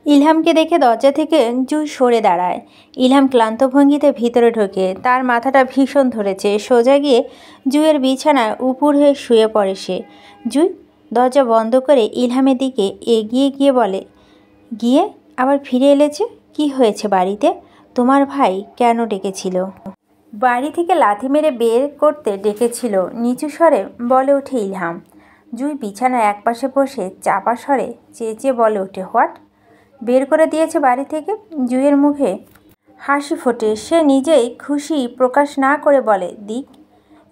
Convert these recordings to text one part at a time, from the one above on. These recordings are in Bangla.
ইলহামকে দেখে দরজা থেকে জুই সরে দাঁড়ায়। ইলহাম ক্লান্ত ভঙ্গিতে ভিতরে ঢোকে। তার মাথাটা ভীষণ ধরেছে। সোজা গিয়ে জুইয়ের বিছানায় উপুড় হয়ে শুয়ে পড়ে সে। জুই দরজা বন্ধ করে ইলহামের দিকে এগিয়ে গিয়ে বলে, গিয়ে আবার ফিরে এলেছে? কি হয়েছে বাড়িতে? তোমার ভাই কেন ডেকেছিল? বাড়ি থেকে লাথি মেরে বের করতে ডেকেছিল, নিচু স্বরে বলে ওঠে ইলহাম। জুই বিছানার একপাশে বসে চাপা স্বরে চেঁচিয়ে বলে ওঠে, হোয়াট? বের করে দিয়েছে বাড়ি থেকে? জুইয়ের মুখে হাসি ফোটে। সে নিজেই খুশি প্রকাশ না করে বলে, দিক,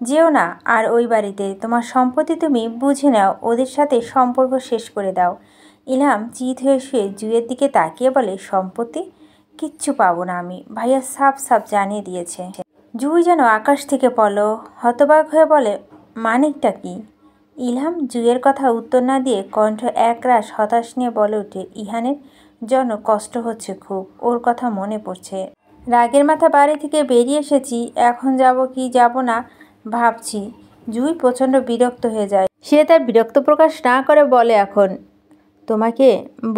যেও না আর ওই বাড়িতে। তোমার সম্পত্তি তুমি বুঝে নাও, ওদের সাথে সম্পর্ক শেষ করে দাও। ইলহাম চিত হয়ে শুয়ে জুইয়ের দিকে তাকিয়ে বলে, সম্পত্তি? কিচ্ছু পাবো না আমি, ভাইয়া সাফ সাফ জানিয়ে দিয়েছে। জুই যেন আকাশ থেকে পড়ল, হতবাক হয়ে বলে, মানিকটা কি? ইলহাম জুইয়ের কথা উত্তর না দিয়ে কণ্ঠ একরাশ হতাশ নিয়ে বলে ওঠে, ইহানের জন্য কষ্ট হচ্ছে খুব, ওর কথা মনে পড়ছে। রাগের মাথা বাড়ি থেকে বেরিয়ে এসেছি, এখন যাব কি যাব না ভাবছি। জুই প্রচণ্ড বিরক্ত হয়ে যায়। সে তার বিরক্ত প্রকাশ না করে বলে, এখন তোমাকে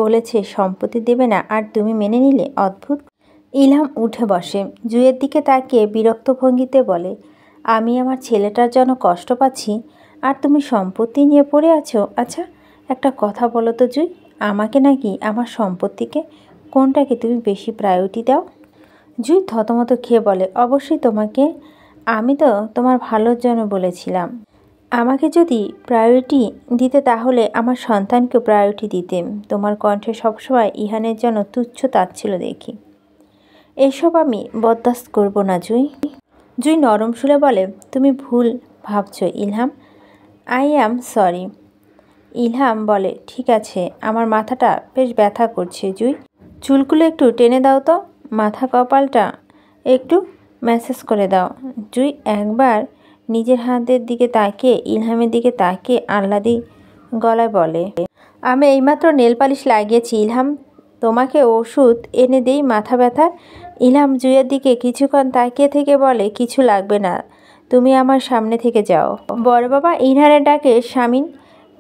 বলেছে সম্পত্তি দেবে না আর তুমি মেনে নিলে? অদ্ভুত। ইলহাম উঠে বসে, জুইয়ের দিকে তাকিয়ে বিরক্ত ভঙ্গিতে বলে, আমি আমার ছেলেটার জন্য কষ্ট পাচ্ছি আর তুমি সম্পত্তি নিয়ে পড়ে আছো? আচ্ছা একটা কথা বলো তো জুই, আমাকে নাকি আমার সম্পত্তিকে, কোনটাকে তুমি বেশি প্রায়োরিটি দাও? জুই থতমত খেয়ে বলে, অবশ্যই তোমাকে। আমি তো তোমার ভালোর জন্য বলেছিলাম। আমাকে যদি প্রায়োরিটি দিতে তাহলে আমার সন্তানকে প্রায়োরিটি দিতে। তোমার কণ্ঠে সবসময় ইহানের জন্য তুচ্ছ তাচ্ছিল্য দেখি। এসব আমি বরদাস্ত করব না জুই। জুই নরম সুরে বলে, তুমি ভুল ভাবছো Ilham, I am sorry. Ilham বলে, ঠিক আছে, আমার মাথাটা বেশ ব্যথা করছে জুই, চুলগুলো একটু টেনে দাও তো, মাথা কপালটা একটু ম্যাসাজ করে দাও। জুই একবার নিজের হাতের দিকে তাকিয়ে ইলহামের দিকে তাকিয়ে আহ্লাদি গলায় বলে, আমি এইমাত্র নেল পালিশ লাগিয়েছি ইলহাম, তোমাকে ওষুধ এনে দেই মাথা ব্যথার? ইলহাম জুইয়ের দিকে কিছুক্ষণ তাকিয়ে থেকে বলে, কিছু লাগবে না, তুমি আমার সামনে থেকে যাও। বড় বাবা ইহানের ডাকে শামিন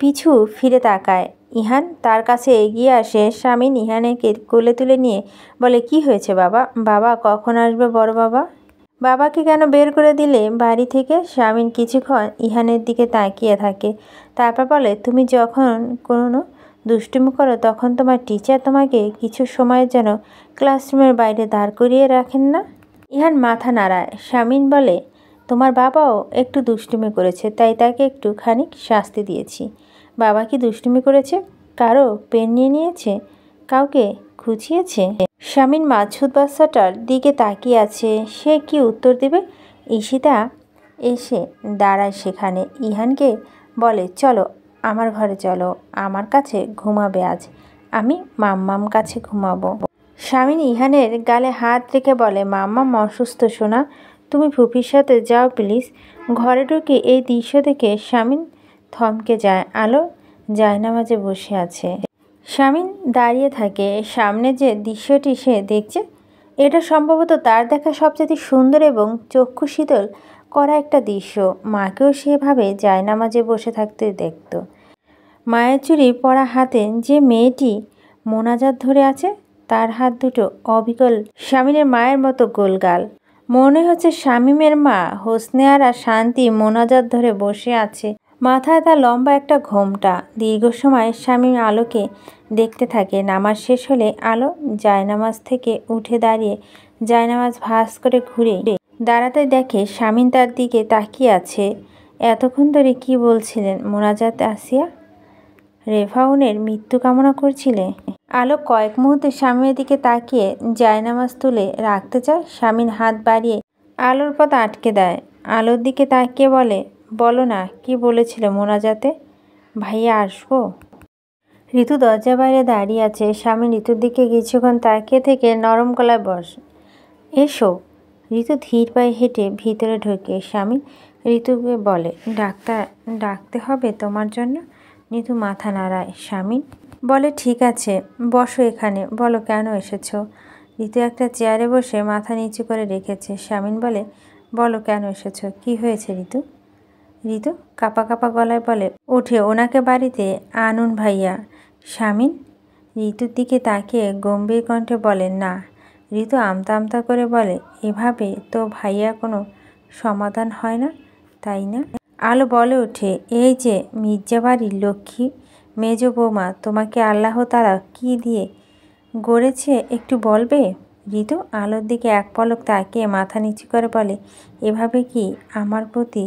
পিছু ফিরে তাকায়। ইহান তার কাছে এগিয়ে আসে। শামিন ইহানকে কোলে তুলে নিয়ে বলে, কি হয়েছে বাবা? বাবা কখন আসবে বড় বাবা? বাবাকে কেন বের করে দিলে বাড়ি থেকে? শামিন কিছুক্ষণ ইহানের দিকে তাকিয়ে থাকে, তারপর বলে, তুমি যখন কোনো দুষ্টুমি করো তখন তোমার টিচার তোমাকে কিছু সময়ের জন্য ক্লাসরুমের বাইরে দাঁড় করিয়ে রাখেন না? ইহান মাথা নাড়ায়। শামিন বলে, তোমার বাবাও একটু দুষ্টুমি করেছে, তাই তাকে একটু খানিক শাস্তি দিয়েছি। বাবা কি দুষ্টুমি করেছে? কারো পেন নিয়ে নিয়েছে? কাউকে খুঁচিয়েছে? শামিন মাছুদ বাচ্চাটার দিকে তাকিয়ে আছে, সে কি উত্তর দেবে। ঈশিতা এসে দাঁড়ায় সেখানে। ইহানকে বলে, চলো আমার ঘরে চলো, আমার কাছে ঘুমাবে আজ, আমি মাম্মাম কাছে ঘুমাবো। শামিন ইহানের গালে হাত রেখে বলে, মাম্মাম অসুস্থ সোনা, তুমি ফুপির সাথে যাও প্লিজ। ঘরে ঢুকে এই দৃশ্য দেখে শামিন থমকে যায়। আলো জায়নামাজে বসে আছে। শামিন দাঁড়িয়ে থাকে। সামনে যে দৃশ্যটি সে দেখছে, এটা সম্ভবত তার দেখা সবচেয়ে সুন্দর এবং চক্ষু শীতল করা একটা দৃশ্য। মাকেও সেভাবে জায়নামাজে বসে থাকতে দেখত। মায়ের চুড়ি পরা হাতে যে মেয়েটি মোনাজাত ধরে আছে, তার হাত দুটো অবিকল শামিনের মায়ের মতো গোলগাল। মনে হচ্ছে শামীমের মা হোসনে আরা শান্তি মোনাজাত ধরে বসে আছে। মাথায় তার লম্বা একটা ঘোমটা। দীর্ঘ সময় শামীম আলোকে দেখতে থাকে। নামাজ শেষ হলে আলো জায়নামাজ থেকে উঠে দাঁড়িয়ে জায়নামাজ ভাঁজ করে ঘুরে দাঁড়াতে দেখে শামীম তার দিকে তাকিয়ে আছে। এতক্ষণ ধরে কি বলছিলেন মোনাজাত? আসিয়া রেফাউনের মৃত্যু কামনা করছিলে? আলো কয়েক মুহূর্তে শামীমের দিকে তাকিয়ে জায়নামাজ তুলে রাখতে চায়। শামীম হাত বাড়িয়ে আলোর পথ আটকে দেয়। আলোর দিকে তাকিয়ে বলে, বলো না, কি বলেছিলে মোনাজাতে? ভাইয়া আসবো? ঋতু দরজার বাইরে দাঁড়িয়ে আছে। শামীম ঋতুর দিকে কিছুক্ষণ তাকিয়ে থেকে নরম গলায় বস, এসো। ঋতু ধীর পায়ে হেঁটে ভিতরে ঢোকে। শামীম ঋতুকে বলে, ডাক্তার ডাকতে হবে তোমার জন্য? ঋতু মাথা নাড়ায়। শামীম বলে, ঠিক আছে, বসো এখানে, বলো কেন এসেছো? ঋতু একটা চেয়ারে বসে মাথা নিচু করে রেখেছে। শামীম বলে, বলো কেন এসেছো, কি হয়েছে ঋতু? ঋতু কাঁপা কাঁপা গলায় বলে, ওঠে ওনাকে বাড়িতে আনুন ভাইয়া। শামীম ঋতুর দিকে তাকিয়ে গম্ভীর কণ্ঠে বলে, না। ঋতু আমতা আমতা করে বলে, এভাবে তো ভাইয়া কোনো সমাধান হয় না, তাই না? আলো বলে ওঠে, এই যে মির্জাবাড়ির লক্ষ্মী মেজ বৌমা, তোমাকে আল্লাহ তাআলা কি দিয়ে গড়েছে একটু বলবে? ঋতু আলোর দিকে এক পলক তাকিয়ে মাথা নিচু করে বলে, এভাবে কি আমার প্রতি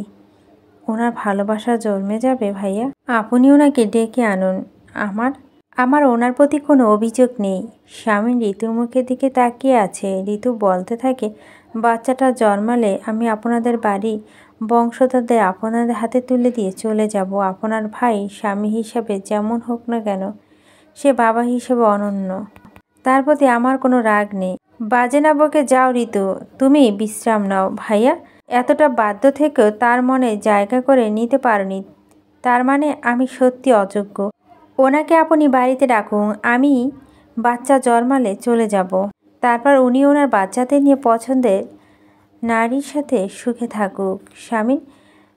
ওনার ভালোবাসা জন্মে যাবে ভাইয়া? আপনি ওনাকে ডেকে আনুন। আমার ওনার প্রতি কোনো অভিযোগ নেই। স্বামী ঋতুর মুখের দিকে তাকিয়ে আছে। ঋতু বলতে থাকে, বাচ্চাটা জন্মালে আমি আপনাদের বাড়ি বংশধরদের আপনাদের হাতে তুলে দিয়ে চলে যাব। আপনার ভাই স্বামী হিসাবে যেমন হোক না কেন, সে বাবা হিসেবে অনন্য। তার প্রতি আমার কোনো রাগ নেই। বাজে না বকে যাও ঋতু, তুমি বিশ্রাম নাও। ভাইয়া এতটা বাধ্য থেকেও তার মনে জায়গা করে নিতে পারোনি, তার মানে আমি সত্যি অযোগ্য। ওনাকে আপনি বাড়িতে ডাকুন, আমি বাচ্চা জন্মালে চলে যাব। তারপর উনি ওনার বাচ্চাদের নিয়ে পছন্দের নারীর সাথে সুখে থাকুক। স্বামী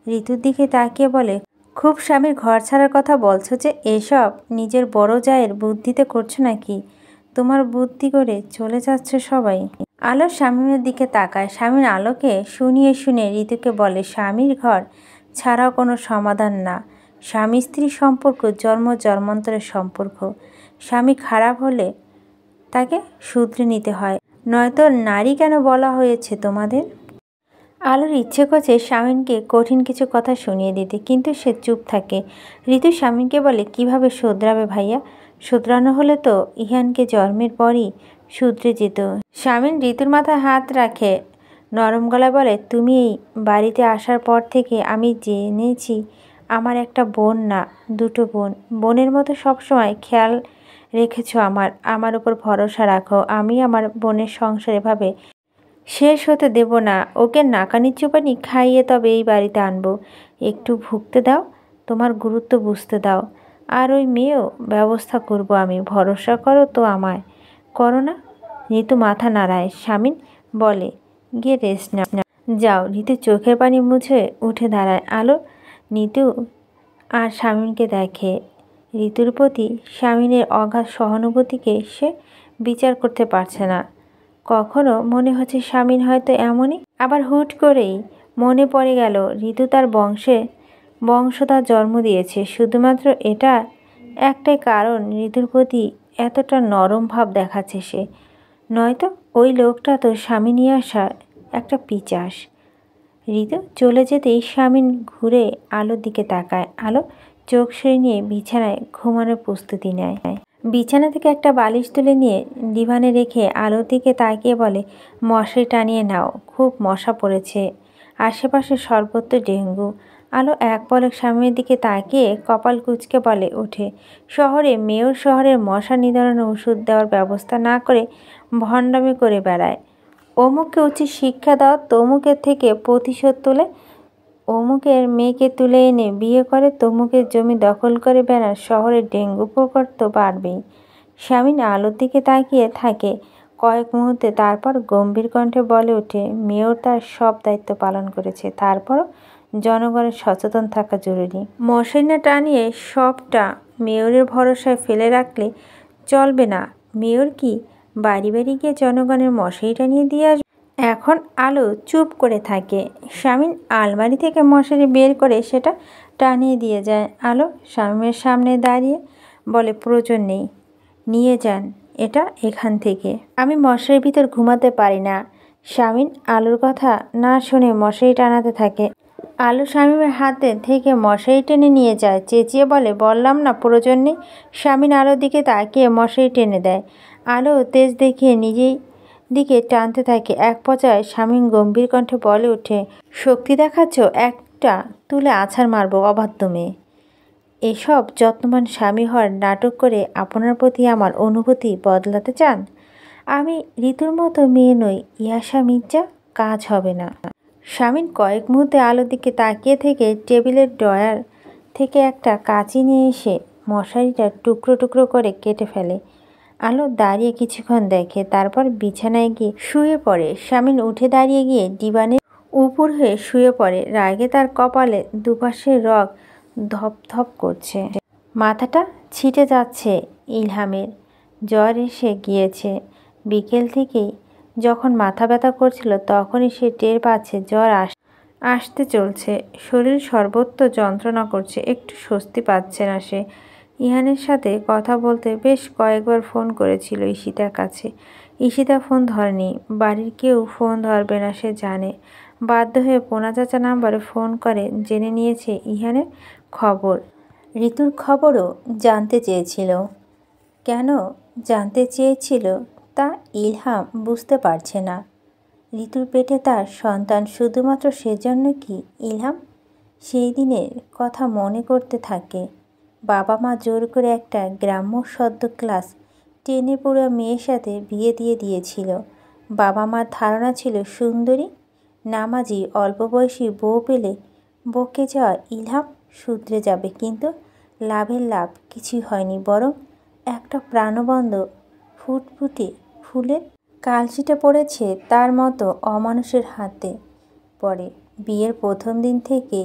ঋতুর দিকে তাকিয়ে বলে, খুব স্বামীর ঘর ছাড়ার কথা বলছো যে, এসব নিজের বড় জায়ের বুদ্ধিতে করছো নাকি? তোমার বুদ্ধি করে চলে যাচ্ছে সবাই। আলো স্বামীর দিকে তাকায়। স্বামীর আলোকে শুনিয়ে শুনে ঋতুকে বলে, স্বামীর ঘর ছাড়াও কোনো সমাধান না। স্বামী স্ত্রী সম্পর্ক জন্ম জন্মান্তরের সম্পর্ক। স্বামী খারাপ হলে তাকে শুধরে নিতে হয়, নয়তো নারী কেন বলা হয়েছে তোমাদের? আলোর ইচ্ছে করছে স্বামীকে কঠিন কিছু কথা শুনিয়ে দিতে, কিন্তু সে চুপ থাকে। ঋতু স্বামীকে বলে, কিভাবে শুধরাবে ভাইয়া? শুধরানো হলে তো ইহানকে জন্মের পরই শুধরে যেত। স্বামী ঋতুর মাথায় হাত রাখে, নরম গলায় বলে, তুমি এই বাড়িতে আসার পর থেকে আমি জেনেছি আমার একটা বোন না, দুটো বোন। বোনের মতো সবসময় খেয়াল রেখেছ আমার উপর ভরসা রাখো। আমি আমার বোনের সংসার এভাবে শেষ হতে দেব না। ওকে নাকানি চুপানি খাইয়ে তবে এই বাড়িতে আনবো। একটু ভুগতে দাও, তোমার গুরুত্ব বুঝতে দাও। আর ওই মেয়েও ব্যবস্থা করব আমি, ভরসা করো তো আমায়, করো না? ঋতু মাথা নাড়ায়। স্বামী বলে, গিয়ে রেস্ট নাও। যাও। ঋতু চোখের পানি মুছে উঠে দাঁড়ায়। আলো ঋতু আর স্বামীকে দেখে। ঋতুর প্রতি স্বামীর অগাধ সহানুভূতিকে সে বিচার করতে পারছে না। কখনো মনে হচ্ছে স্বামীর হয়তো এমনই, আবার হুট করেই মনে পড়ে গেল ঋতু তার বংশধর জন্ম দিয়েছে। শুধুমাত্র এটা একটাই কারণ ঋতুর প্রতি এতটা নরম ভাব দেখাচ্ছে সে, নয়তো ওই লোকটা তো স্বামী নিয়ে আসা একটা পিচাস। ঋতু চলে যেতেই স্বামী ঘুরে আলোর দিকে তাকায়। আলো চোখ সরিয়ে নিয়ে বিছানায় ঘুমানোর প্রস্তুতি নেয়। বিছানা থেকে একটা বালিশ তুলে নিয়ে ডিভানে রেখে আলোর দিকে তাকিয়ে বলে, মশারি টানিয়ে নাও, খুব মশা পড়েছে, আশেপাশে সর্বত্র ডেঙ্গু। আলো এক পলক স্বামীর দিকে তাকিয়ে কপাল কুঁচকে বলে ওঠে, মেয়র শহরের মশা নিধনের ওষুধ দেওয়ার ব্যবস্থা না করে ভণ্ডামি করে বেড়ায়। অমুককে উচিত শিক্ষা দাও, তমুকের থেকে প্রতিশোধ তুলে অমুকের মেয়েকে তুলে এনে বিয়ে করে তমুকের জমি দখল করে বেড়ান। শহরে ডেঙ্গু প্রকোপ তো বাড়বেই। স্বামী আলোর দিকে তাকিয়ে থাকে কয়েক মুহূর্তে, তারপর গম্ভীর কণ্ঠে বলে ওঠে, মেয়র তার সব দায়িত্ব পালন করেছে, তারপরও জনগণের সচেতন থাকা জরুরি। মশারি না টানিয়ে সবটা মেয়রের ভরসায় ফেলে রাখলে চলবে না। মেয়র কি বাড়ি বাড়ি গিয়ে জনগণের মশারি টানিয়ে দিয়ে আসবে? এখন আলো চুপ করে থাকে। স্বামী আলমারি থেকে মশারি বের করে সেটা টানিয়ে দিয়ে যায়। আলো স্বামীর সামনে দাঁড়িয়ে বলে, প্রয়োজন নেই, নিয়ে যান এটা এখান থেকে। আমি মশারির ভিতর ঘুমাতে পারি না। স্বামী আলোর কথা না শুনে মশারি টানাতে থাকে। আলো স্বামীর হাতে থেকে মশারি টেনে নিয়ে যায়, চেঁচিয়ে বলে, বললাম না প্রয়োজন নেই। স্বামী আলোর দিকে তাকিয়ে মশারি টেনে দেয়। আলো তেজ দেখিয়ে নিজেই দিকে টানতে থাকে। এক পর্যায়ে স্বামী গম্ভীর কণ্ঠে বলে ওঠে, শক্তি দেখাচ্ছ, একটা তুলে আছাড় মারব অবাধ্য মেয়ে। এসব যত্নবান স্বামী হওয়ার নাটক করে আপনার প্রতি আমার অনুভূতি বদলাতে চান? আমি ঋতুর মতো মেয়ে নই ইয়াশা মির্জা, কাজ হবে না। স্বামী কয়েক মুহূর্তে আলোর দিকে তাকিয়ে থেকে টেবিলের ড্রয়ার থেকে একটা কাঁচি নিয়ে এসে মশারিটা টুকরো টুকরো করে কেটে ফেলে। আলো দাঁড়িয়ে কিছুক্ষণ দেখে, তারপর বিছানায় গিয়ে শুয়ে পড়ে। স্বামী উঠে দাঁড়িয়ে গিয়ে ডিভানের উপর হয়ে শুয়ে পড়ে। রাগে তার কপালে দুপাশে রগ ধপধপ করছে, মাথাটা ছিটে যাচ্ছে ইলহামের। জ্বর এসে গিয়েছে। বিকেল থেকেই যখন মাথা ব্যথা করছিল তখনই সে টের পাচ্ছে জ্বর আসতে চলছে। শরীর সর্বত্র যন্ত্রণা করছে, একটু স্বস্তি পাচ্ছে না সে। ইহানের সাথে কথা বলতে বেশ কয়েকবার ফোন করেছিল ঈশিতার কাছে। ঈশিতা ফোন ধরেনি। বাড়ির কেউ ফোন ধরবে না সে জানে। বাধ্য হয়ে পোনা চাচা নাম্বারে ফোন করে জেনে নিয়েছে ইহানের খবর। ঋতুর খবরও জানতে চেয়েছিল। কেন জানতে চেয়েছিল তা ইলহাম বুঝতে পারছে না। ঋতুর পেটে তার সন্তান, শুধুমাত্র সেজন্য কি ইলহাম সেই দিনের কথা মনে করতে থাকে। বাবা মা জোর করে একটা গ্রাম্য সদ্য ক্লাস 10-এ পড়ুয়া মেয়ের সাথে বিয়ে দিয়ে দিয়েছিল। বাবা মার ধারণা ছিল সুন্দরী নামাজি অল্প বয়সী বউ পেলে বকে যাওয়া ইলহাম শুধরে যাবে, কিন্তু লাভের লাভ কিছুই হয়নি, বরং একটা প্রাণবন্ত ফুটফুটে ফুলের কালশিটে পড়েছে তার মতো অমানুষের হাতে। পরে বিয়ের প্রথম দিন থেকে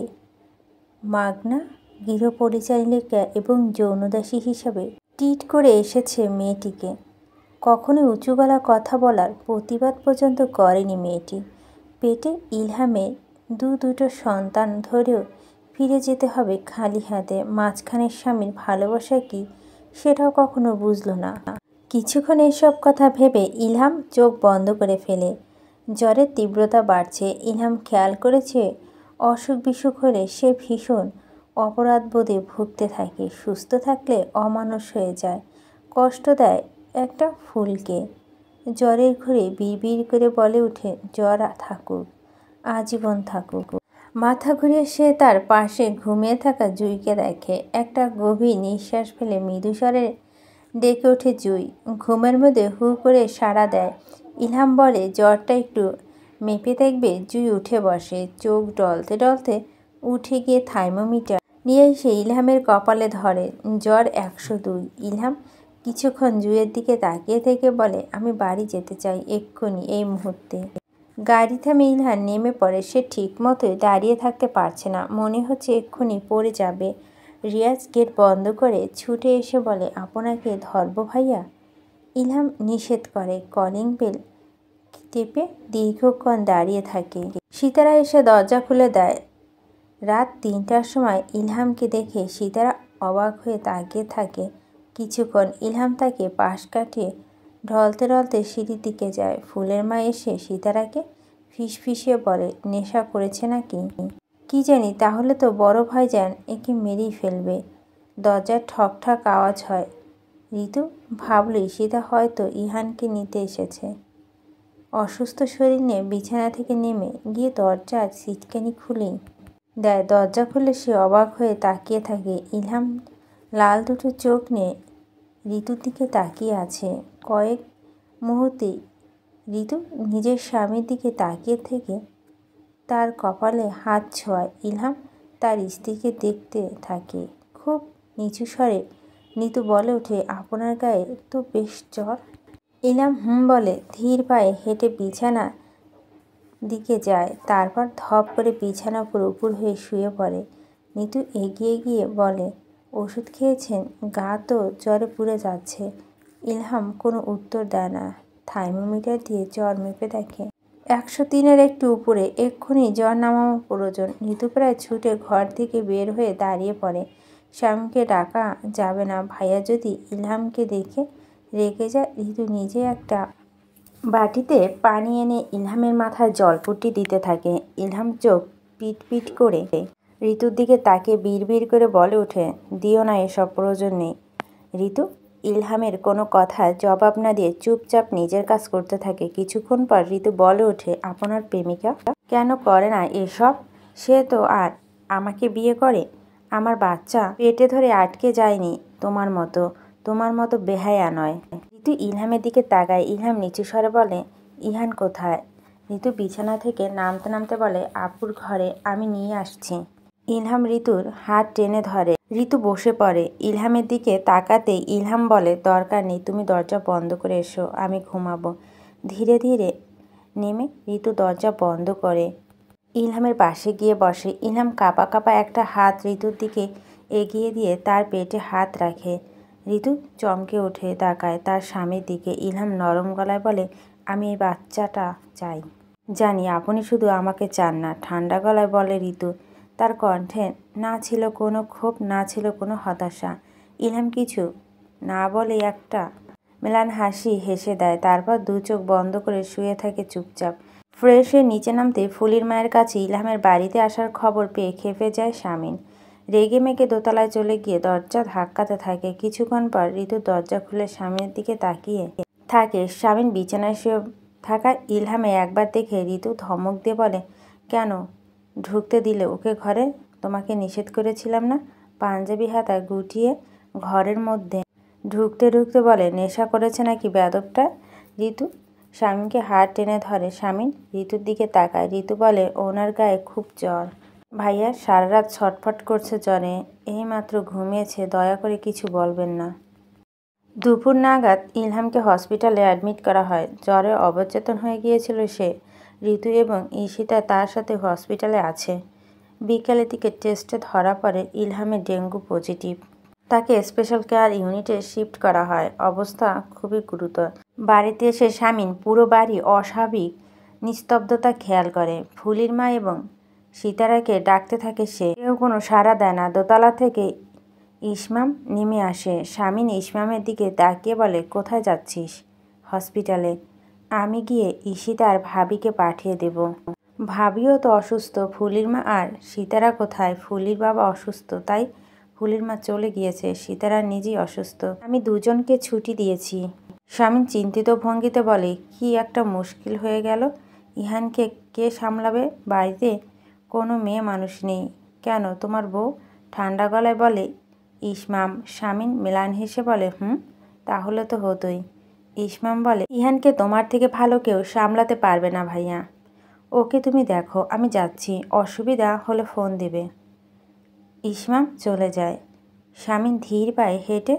মাগনা গৃহপরিচারিকা এবং যৌনদাসী হিসাবে ট্রিট করে এসেছে মেয়েটিকে। কখনো উঁচু গলা কথা বলার প্রতিবাদ পর্যন্ত করেনি মেয়েটি। পেটে ইলহামের দুটো সন্তান ধরেও ফিরে যেতে হবে খালি হাতে। মাঝখানের স্বামীর ভালোবাসা কি সেটাও কখনো বুঝল না। কিছুক্ষণ এসব কথা ভেবে ইলহাম চোখ বন্ধ করে ফেলে। জ্বরের তীব্রতা বাড়ছে। ইলহাম খেয়াল করেছে অসুখ বিসুখ হলে সে ভীষণ অপরাধবোধে ভুগতে থাকে। সুস্থ থাকলে অমানুষ হয়ে যায়, কষ্ট দেয় একটা ফুলকে। জ্বরের ঘরে বিড়বিড় করে বলে ওঠে, জ্বর থাকুক, আজীবন থাকুক। মাথা ঘুরিয়ে সে তার পাশে ঘুমিয়ে থাকা জুঁইকে দেখে। একটা গভীর নিঃশ্বাস ফেলে মৃদু স্বরে ডেকে ওঠে জুঁই। ঘুমের মধ্যে হু করে সাড়া দেয়। ইলহাম বলে, জ্বরটা একটু মেপে দেখবে। জুঁই উঠে বসে। চোখ ডলতে ডলতে উঠে গিয়ে থার্মোমিটার নিয়ে এসে ইলহামের কপালে ধরে। জ্বর 102। ইলহাম কিছুক্ষণ জুঁইয়ের দিকে তাকিয়ে থেকে বলে, আমি বাড়ি যেতে চাই এক্ষুনি, এই মুহূর্তে। গাড়ি থামে ইলহাম নেমে পড়ে। সে ঠিক মতোই দাঁড়িয়ে থাকতে পারছে না, মনে হচ্ছে এক্ষুনি পড়ে যাবে। রিয়াজ গেট বন্ধ করে ছুটে এসে বলে, আপনাকে ধরবো ভাইয়া? ইলহাম নিষেধ করে। কলিং বেল টেপে দীর্ঘক্ষণ দাঁড়িয়ে থাকে। সিতারা এসে দরজা খুলে দেয়। রাত 3টার সময় ইলহামকে দেখে সিতারা অবাক হয়ে তাকিয়ে থাকে কিছুক্ষণ। ইলহাম তাকে পাশ কাটিয়ে ঢলতে ঢলতে সিঁড়ির দিকে যায়। ফুলের মা এসে সিতারাকে ফিসফিসিয়ে বলে, নেশা করেছে নাকি? কি জানি, তাহলে তো বড় ভাইজান একে মেরেই ফেলবে। দরজার ঠক ঠক আওয়াজ হয়। ঋতু ভাবল ঈশিতা হয়তো ইহানকে নিতে এসেছে। অসুস্থ শরীর নিয়ে বিছানা থেকে নেমে গিয়ে দরজার সিটকানি খুলেই দেয়। দরজা খুলে সে অবাক হয়ে তাকিয়ে থাকে। ইলহাম লাল দুটো চোখ নিয়ে ঋতুর দিকে তাকিয়ে আছে। কয়েক মুহূর্তে ঋতু নিজের স্বামীর দিকে তাকিয়ে থেকে তার কপালে হাত ছোঁয়ায়। ইলহাম তার স্ত্রীকে দেখতে থাকে। খুব নিচু স্বরে ঋতু বলে ওঠে, আপনার গায়ে তো বেশ জ্বর। ইলহাম বলে ধীর পায়ে হেঁটে বিছানা দিকে যায়। তারপর ধপ করে বিছানার উপর উপুর হয়ে শুয়ে পড়ে। ঋতু এগিয়ে গিয়ে বলে, ওষুধ খেয়েছেন? গা তো জ্বরে পুড়ে যাচ্ছে। ইলহাম কোনো উত্তর দেয় না। থার্মোমিটার দিয়ে জ্বর মেপে দেখে 103-এর একটু উপরে। এক্ষুনি জ্বর নামানো প্রয়োজন। ঋতু প্রায় ছুটে ঘর থেকে বের হয়ে দাঁড়িয়ে পড়ে। স্বামীকে ডাকা যাবে না, ভাইয়া যদি ইলহামকে দেখে রেগে যায়। ঋতু নিজে একটা বাটিতে পানি এনে ইলহামের মাথায় জলপট্টি দিতে থাকে। ইলহাম চোখ পিট পিট করে ঋতুর দিকে তাকিয়ে বিড়বিড় করে বলে ওঠে, দিও না এসব, প্রয়োজন নেই। ঋতু ইলহামের কোনো কথা জবাব না দিয়ে চুপচাপ নিজের কাজ করতে থাকে। কিছুক্ষণ পর ঋতু বলে ওঠে, আপনার প্রেমিকা কেন করে না এসব? সে তো আর আমাকে বিয়ে করে। আমার বাচ্চা পেটে ধরে আটকে যায়নি তোমার মতো বেহায়া নয়। ঋতু ইলহামের দিকে তাকায়। ইলহাম নিচু স্বরে বলে, ইহান কোথায়? ঋতু বিছানা থেকে নামতে নামতে বলে, আপুর ঘরে, আমি নিয়ে আসছি। ইলহাম ঋতুর হাত টেনে ধরে। ঋতু বসে পড়ে। ইলহামের দিকে তাকাতেই ইলহাম বলে, দরকার নেই, তুমি দরজা বন্ধ করে এসো, আমি ঘুমাবো। ধীরে ধীরে নেমে ঋতু দরজা বন্ধ করে ইলহামের পাশে গিয়ে বসে। ইলহাম কাঁপা কাঁপা একটা হাত ঋতুর দিকে এগিয়ে দিয়ে তার পেটে হাত রাখে। ঋতু চমকে উঠে তাকায় তার স্বামীর দিকে। ইলহাম নরম গলায় বলে, আমি এই বাচ্চাটা চাই। জানি আপনি শুধু আমাকে চান না, ঠান্ডা গলায় বলে ঋতু। তার কণ্ঠে না ছিল কোনো ক্ষোভ, না ছিল কোনো হতাশা। ইলহাম কিছু না বলে একটা ম্লান হাসি হেসে দেয়, তারপর দু চোখ বন্ধ করে শুয়ে থাকে চুপচাপ। ফ্রেশ হয়ে নিচে নামতে ফুলির মায়ের কাছে ইলহামের বাড়িতে আসার খবর পেয়ে খেপে যায় শামিন। রেগে মেগে দোতলায় চলে গিয়ে দরজা ধাক্কাতে থাকে। কিছুক্ষণ পর ঋতু দরজা খুলে স্বামীর দিকে তাকিয়ে থাকে। শামিন বিছানায় শুয়ে থাকা ইলহামে একবার দেখে ঋতু ধমক দিয়ে বলে, কেন ঢুকতে দিলে ওকে ঘরে? তোমাকে নিষেধ করেছিলাম না? পাঞ্জাবি হাতা গুটিয়ে ঘরের মধ্যে ঢুকতে ঢুকতে বলে, নেশা করেছে নাকি বেয়াদবটা? ঋতু স্বামীকে হাত টেনে ধরে। স্বামীন ঋতুর দিকে তাকায়। ঋতু বলে, ওনার গায়ে খুব জ্বর ভাইয়া, সারা রাত ছটফট করছে জ্বরে, এইমাত্র ঘুমিয়েছে, দয়া করে কিছু বলবেন না। দুপুর নাগাদ ইলহামকে হসপিটালে অ্যাডমিট করা হয়। জ্বরে অবচেতন হয়ে গিয়েছিল সে। ঋতু এবং ঈশিতা তার সাথে হসপিটালে আছে। বিকালের দিকে টেস্টে ধরা পড়ে ইলহামের ডেঙ্গু পজিটিভ। তাকে স্পেশাল কেয়ার ইউনিটে শিফট করা হয়। অবস্থা খুবই গুরুতর। বাড়িতে এসে শামিন পুরো বাড়ি অস্বাভাবিক নিস্তব্ধতা খেয়াল করে। ফুলির মা এবং সীতারাকে ডাকতে থাকে সে, কেউ কোনো সাড়া দেয় না। দোতলা থেকে ইসমাম নেমে আসে। শামিন ইসমামের দিকে তাকিয়ে বলে, কোথায় যাচ্ছিস? হসপিটালে। আমি গিয়ে ঈশিতা আর ভাবিকে পাঠিয়ে দেব। ভাবিও তো অসুস্থ। ফুলির মা আর সীতারা কোথায়? ফুলির বাবা অসুস্থ, তাই ফুলির মা চলে গিয়েছে। সীতারা নিজেই অসুস্থ, আমি দুজনকে ছুটি দিয়েছি। শামিন চিন্তিত ভঙ্গিতে বলে, কি একটা মুশকিল হয়ে গেল। ইহানকে কে সামলাবে? বাড়িতে কোনো মেয়ে মানুষ নেই কেন? তোমার বউ? ঠান্ডা গলায় বলে ইসমাম। শামিন ম্লান হেসে বলে, তাহলে তো হতোই। ইসমাম বলে, ইহানকে তোমার থেকে ভালো কেউ সামলাতে পারবে না ভাইয়া। ওকে তুমি দেখো, আমি যাচ্ছি, অসুবিধা হলে ফোন দিবে। ইসমাম চলে যায়। শামিন ধীর পায়ে হেঁটে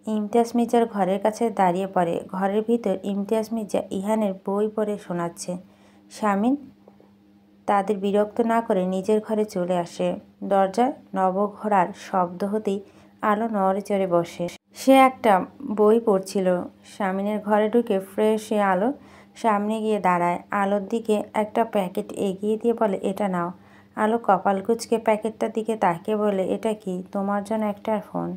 ইমতিয়াজ মির্জার ঘরের কাছে দাঁড়িয়ে পড়ে। ঘরের ভিতর ইমতিয়াজ মির্জা ইহানের বই পড়ে শোনাচ্ছে। শামিন তাদের বিরক্ত না করে নিজের ঘরে চলে আসে। দরজায় নবঘোড়ার শব্দ হতেই আলো নড়ে চড়ে বসে। সে একটা বই পড়ছিল। শামিনের ঘরে ঢুকে ফ্রেশ হয়ে আলো সামনে গিয়ে দাঁড়ায়। আলোর দিকে একটা প্যাকেট এগিয়ে দিয়ে বলে, এটা নাও। আলো কপাল কুঁচকে প্যাকেটটার দিকে তাকিয়ে বলে, এটা কি? তোমার জন্য একটা ফোন।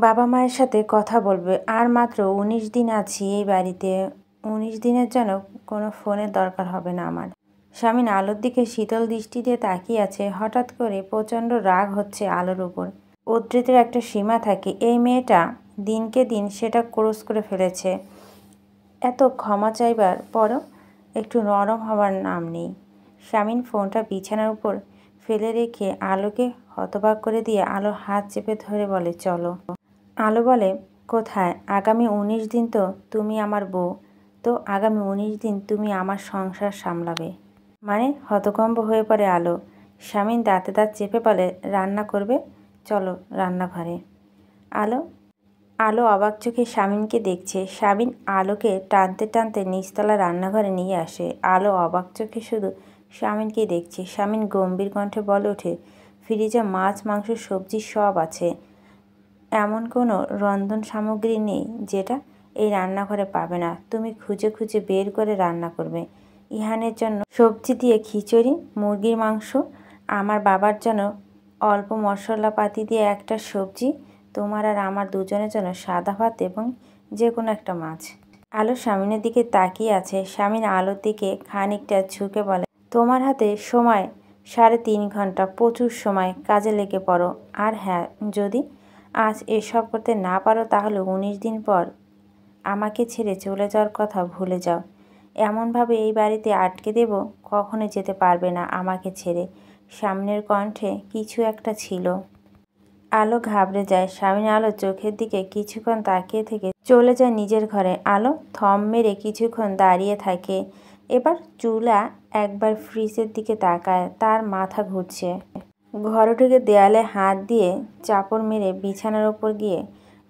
বাবা মায়ের সাথে কথা বলবে। আর মাত্র 19 দিন আছি এই বাড়িতে। 19 দিনের জন্য কোনো ফোনের দরকার হবে না আমার। শামিন আলোর দিকে শীতল দৃষ্টি দিয়ে তাকিয়ে আছে। হঠাৎ করে প্রচণ্ড রাগ হচ্ছে আলোর উপর। উদ্ধৃতির একটা সীমা থাকে। এই মেয়েটা দিনকে দিন সেটা ক্রস করে ফেলেছে। এত ক্ষমা চাইবার পরও একটু নরম হওয়ার নাম নেই। শামিন ফোনটা বিছানার উপর ফেলে রেখে আলোকে হতবাক করে দিয়ে আলোর হাত চেপে ধরে বলে, চলো। আলো বলে, কোথায়? আগামী 19 দিন তো তুমি আমার বউ, তো আগামী 19 দিন তুমি আমার সংসার সামলাবে। মানে? হতভম্ব হয়ে পড়ে আলো। শামিন দাঁতে দাঁত চেপে বলে, রান্না করবে? চলো রান্নাঘরে। আলো অবাক চোখে শামিনকে দেখছে। শামিন আলোকে টানতে টানতে নিচতলা রান্নাঘরে নিয়ে আসে। আলো অবাক চোখে শুধু শামিনকেই দেখছে। শামিন গম্ভীর কণ্ঠে বলে ওঠে, ফ্রিজে মাছ, মাংস, সবজি সব আছে। এমন কোনো রন্ধন সামগ্রী নেই যেটা এই রান্নাঘরে পাবে না। তুমি খুঁজে খুঁজে বের করে রান্না করবে। ইহানের জন্য সবজি দিয়ে খিচুড়ি, মুরগির মাংস, আমার বাবার জন্য অল্প মশলাপাতি দিয়ে একটা সবজি, তোমার আর আমার দুজনের জন্য সাদা ভাত এবং যে কোনো একটা মাছ। আলো শামিনের দিকে তাকিয়ে আছে। শামিন আলোর দিকে খানিকটা ঝুঁকে বলে, তোমার হাতে সময় 3.5 ঘন্টা, প্রচুর সময়, কাজে লেগে পড়ো। আর হ্যাঁ, যদি আজ এসব করতে না পারো তাহলে 19 দিন পর আমাকে ছেড়ে চলে যাওয়ার কথা ভুলে যাও। এমনভাবে এই বাড়িতে আটকে দেব, কখনো যেতে পারবে না আমাকে ছেড়ে। সামনের কণ্ঠে কিছু একটা ছিল। আলো ঘাবড়ে যায়। শামিন আলোর চোখের দিকে কিছুক্ষণ তাকিয়ে থেকে চলে যায় নিজের ঘরে। আলো থম মেরে কিছুক্ষণ দাঁড়িয়ে থাকে। এবার চুলা একবার ফ্রিজের দিকে তাকায়। তার মাথা ঘুরছে। ঘরে ঢুকে দেয়ালে হাত দিয়ে চাপড় মেরে বিছানার ওপর গিয়ে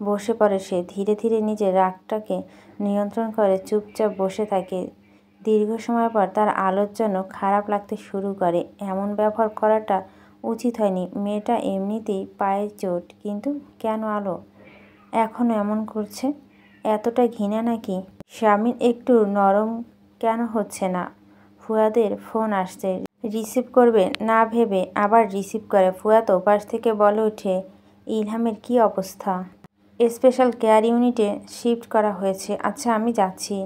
বসে পড়ে সে। ধীরে ধীরে নিজের রাগটাকে নিয়ন্ত্রণ করে চুপচাপ বসে থাকে। দীর্ঘ সময় পর তার আলোর জন্য খারাপ লাগতে শুরু করে। এমন ব্যবহার করাটা উচিত হয়নি। মেয়েটা এমনিতেই পায়ে চোট, কিন্তু কেন আলো? এখনও এমন করছে? এতটা ঘৃণা নাকি? স্বামীর একটু নরম কেন হচ্ছে না? ফুয়াদের ফোন আসছে, রিসিভ করবে না ভেবে আবার রিসিভ করে। ফুয়াদ ওপাশ থেকে বলে ওঠে, ইলহামের কি অবস্থা? স্পেশাল কেয়ার ইউনিটে শিফট করা হয়েছে। আচ্ছা আমি যাচ্ছি।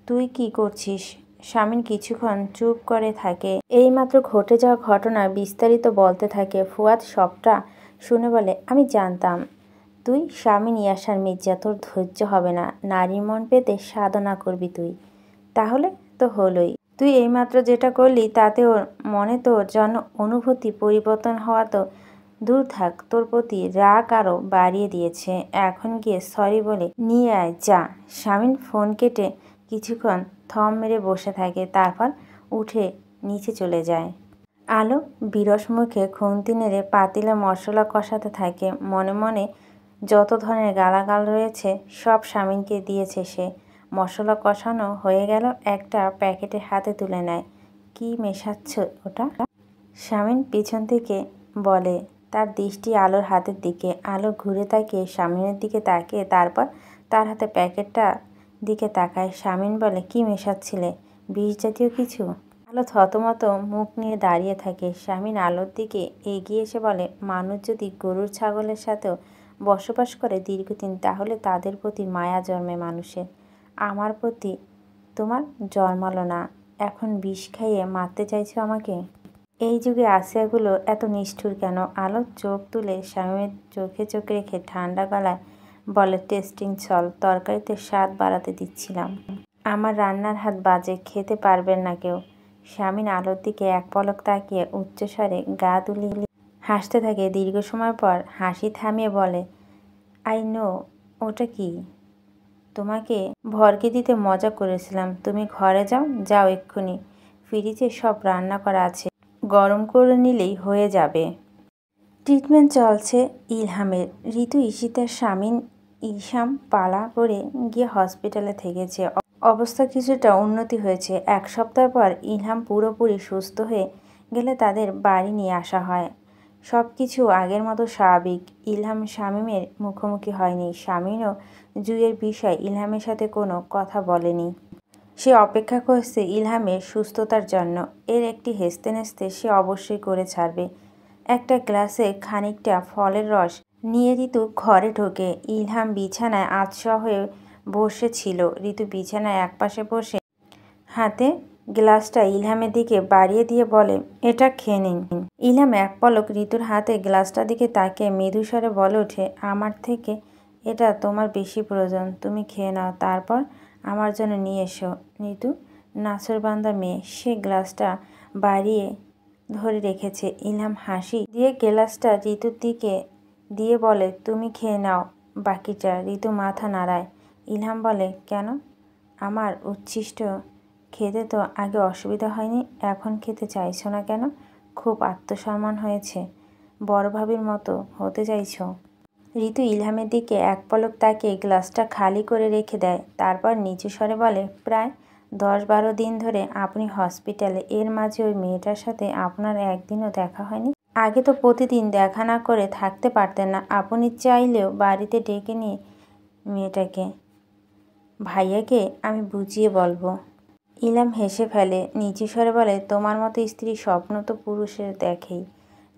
তুই কি করছিস? স্বামীন কিছুক্ষণ চুপ করে থাকে। এইমাত্র ঘটে যাওয়া ঘটনা বিস্তারিত বলতে থাকে। ফুয়াদ সবটা শুনে বলে, আমি জানতাম তুই স্বামীন ইয়াসার মির্জা, তোর ধৈর্য হবে না। নারীর মন পেতে সাধনা করবি তুই। তাহলে তো হলোই। তুই এইমাত্র যেটা করলি তাতে ওর মনে তোর জন্য অনুভূতি পরিবর্তন হওয়া তো দূর থাক, তোর প্রতি রাগ আরও বাড়িয়ে দিয়েছে। এখন গিয়ে সরি বলে নিয়ে আয় যা। স্বামীন ফোন কেটে কিছুক্ষণ থম মেরে বসে থাকে, তারপর উঠে নিচে চলে যায়। আলো বিরস মুখে খুন্তি নেড়ে পাতিলে মশলা কষাতে থাকে। মনে মনে যত ধরনের গালাগাল রয়েছে সব স্বামীনকে দিয়েছে সে। মশলা কষানো হয়ে গেল, একটা প্যাকেটে হাতে তুলে নেয়। কি মেশাচ্ছ ওটা? স্বামীন পিছন থেকে বলে, তার দৃষ্টি আলোর হাতের দিকে। আলো ঘুরে তাকিয়ে স্বামীনের দিকে তাকিয়ে তারপর তার হাতে প্যাকেটটা দিকে তাকায়। স্বামীন বলে, কি মেশাচ্ছিলে? বিষ জাতীয় কিছু? আলো থতমত মুখ নিয়ে দাঁড়িয়ে থাকে। স্বামীন আলোর দিকে এগিয়ে এসে বলে, মানুষ যদি গরুর ছাগলের সাথেও বসবাস করে দীর্ঘদিন, তাহলে তাদের প্রতি মায়া জন্মে মানুষের। আমার প্রতি তোমার জন্মালো না, এখন বিষ খাইয়ে মারতে চাইছো আমাকে? এই যুগে আসিয়াগুলো এত নিষ্ঠুর কেন? আলো চোখ তুলে স্বামীর চোখে চোখ রেখে ঠান্ডা গলায় বলে, টেস্টিং চল, তরকারিতে স্বাদ বাড়াতে দিচ্ছিলাম। আমার রান্নার হাত বাজে, খেতে পারবেন না কেউ। স্বামীন আলোর দিকে এক পলক তাকিয়ে উচ্চস্বরে গা দুলিয়ে হাসতে থাকে। দীর্ঘ সময় পর হাসি থামিয়ে বলে, আই নো। ওটা কি? তোমাকে ভরকে দিতে মজা করেছিলাম। তুমি ঘরে যাও, যাও এক্ষুনি। ফ্রিজে সব রান্না করা আছে, গরম করে নিলেই হয়ে যাবে। ট্রিটমেন্ট চলছে ইলহামের। ঋতু ঈশিতার স্বামীন ইসাম পালা করে গিয়ে হসপিটালে থেকেছে। অবস্থা কিছুটা উন্নতি হয়েছে। এক সপ্তাহ পর ইলহাম পুরোপুরি সুস্থ হয়ে গেলে তাদের বাড়ি নিয়ে আসা হয়। সব কিছু আগের মতো স্বাভাবিক। ইলহাম শামীমের মুখোমুখি হয়নি। শামীমও জুইয়ের বিষয়ে ইলহামের সাথে কোনো কথা বলেনি। সে অপেক্ষা করছে ইলহামের সুস্থতার জন্য। এর একটি হেসতে নেসতে সে অবশ্যই করে ছাড়বে। একটা গ্লাসে খানিকটা ফলের রস নিয়ে ঋতু ঘরে ঢোকে। ইলহাম বিছানায় আধশোয়া হয়ে বসেছিল। ঋতু বিছানায় একপাশে বসে হাতে গ্লাসটা ইলহামের দিকে বাড়িয়ে দিয়ে বলে, এটা খেয়ে নিন। ইলহাম এক পলক ঋতুর হাতে গ্লাসটার দিকে তাকিয়ে মৃদু স্বরে বলে ওঠে, আমার থেকে এটা তোমার বেশি প্রয়োজন, তুমি খেয়ে নাও, তারপর আমার জন্য নিয়ে এসো। ঋতু নাছোড়বান্দা মেয়ে, সে গ্লাসটা বাড়িয়ে ধরে রেখেছে। ইলহাম হাসি দিয়ে গ্লাসটা ঋতুর দিকে দিয়ে বলে, তুমি খেয়ে নাও বাকিটা। ঋতু মাথা নাড়ায়। ইলহাম বলে, কেন? আমার উচ্ছিষ্ট খেতে তো আগে অসুবিধা হয়নি, এখন খেতে চাইছো না কেন? খুব আত্মসম্মান হয়েছে? বড় ভাবির মতো হতে চাইছো? ঋতু ইলহামের দিকে এক পলক তাকিয়ে গ্লাসটা খালি করে রেখে দেয়। তারপর নিচু স্বরে বলে, প্রায় 10-12 দিন ধরে আপনি হসপিটালে। এর মাঝে ওই মেয়েটার সাথে আপনার একদিনও দেখা হয়নি? আগে তো প্রতিদিন দেখা না করে থাকতে পারতেন না। আপনি চাইলেও বাড়িতে ডেকে নিয়ে মেয়েটাকে। ভাইয়াকে আমি বুঝিয়ে বলবো। ইলহাম হেসে ফেলে। নিচু স্বরে বলে, তোমার মতো স্ত্রী স্বপ্ন তো পুরুষের দেখেই।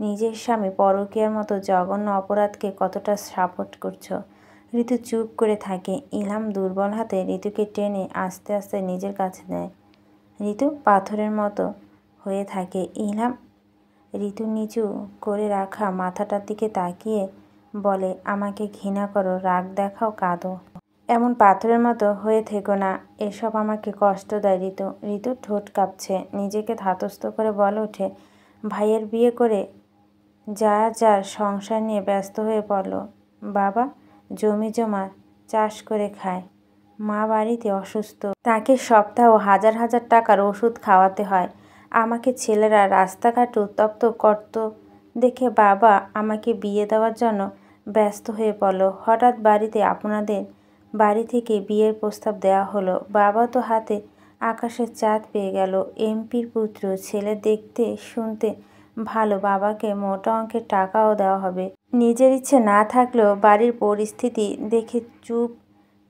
নিজের স্বামী পরকীয়ার মতো জঘন্য অপরাধকে কতটা সাপোর্ট করছো? ঋতু চুপ করে থাকে। ইলহাম দুর্বল হাতে ঋতুকে টেনে আস্তে আস্তে নিজের কাছে নেয়। ঋতু পাথরের মতো হয়ে থাকে। ইলহাম ঋতু নিচু করে রাখা মাথাটার দিকে তাকিয়ে বলে, আমাকে ঘৃণা করো, রাগ দেখাও, কাঁদো, এমন পাথরের মতো হয়ে থেকো না। এসব আমাকে কষ্ট দেয় ঋতু। ঋতু ঠোঁট কাঁপছে। নিজেকে ধাতস্থ করে বলে ওঠে, ভাইয়ের বিয়ে করে যার সংসার নিয়ে ব্যস্ত হয়ে পড়ল। বাবা জমি জমা চাষ করে খায়, মা বাড়িতে অসুস্থ, তাকে সপ্তাহ হাজার হাজার টাকার ওষুধ খাওয়াতে হয়। আমাকে ছেলেরা রাস্তাঘাটে উত্তপ্ত করত দেখে বাবা আমাকে বিয়ে দেওয়ার জন্য ব্যস্ত হয়ে পড়ল। হঠাৎ বাড়িতে আপনাদের বাড়ি থেকে বিয়ের প্রস্তাব দেওয়া হলো। বাবা তো হাতে আকাশের চাঁদ পেয়ে গেল। এমপির পুত্র, ছেলে দেখতে শুনতে ভালো, বাবাকে মোটা অঙ্কের টাকাও দেওয়া হবে। নিজের ইচ্ছে না থাকলেও বাড়ির পরিস্থিতি দেখে চুপ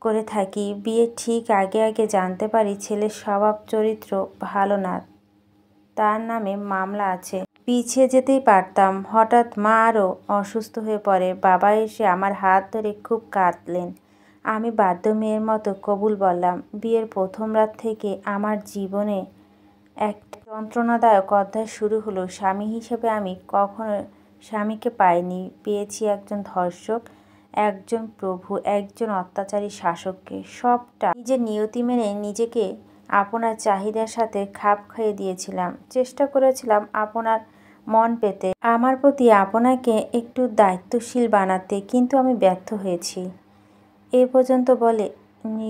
করে থাকি। বিয়ের ঠিক আগে আগে জানতে পারি ছেলের স্বভাব চরিত্র ভালো না, তার নামে মামলা আছে। পিছিয়ে যেতেই পারতাম। হঠাৎ মা আরও অসুস্থ হয়ে পড়ে। বাবা এসে আমার হাত ধরে খুব কাঁদলেন। আমি বাধ্য মেয়ের মতো কবুল বললাম। বিয়ের প্রথম রাত থেকে আমার জীবনে এক যন্ত্রণাদায়ক অধ্যায় শুরু হলো। স্বামী হিসেবে আমি কখনো স্বামীকে পাইনি, পেয়েছি একজন ধর্ষক, একজন প্রভু, একজন অত্যাচারী শাসককে। সবটা নিজের নিয়তি মেনে নিজেকে আপনার চাহিদার সাথে খাপ খাইয়ে দিয়েছিলাম। চেষ্টা করেছিলাম আপনার মন পেতে, আমার প্রতি আপনাকে একটু দায়িত্বশীল বানাতে, কিন্তু আমি ব্যর্থ হয়েছি। এ পর্যন্ত বলে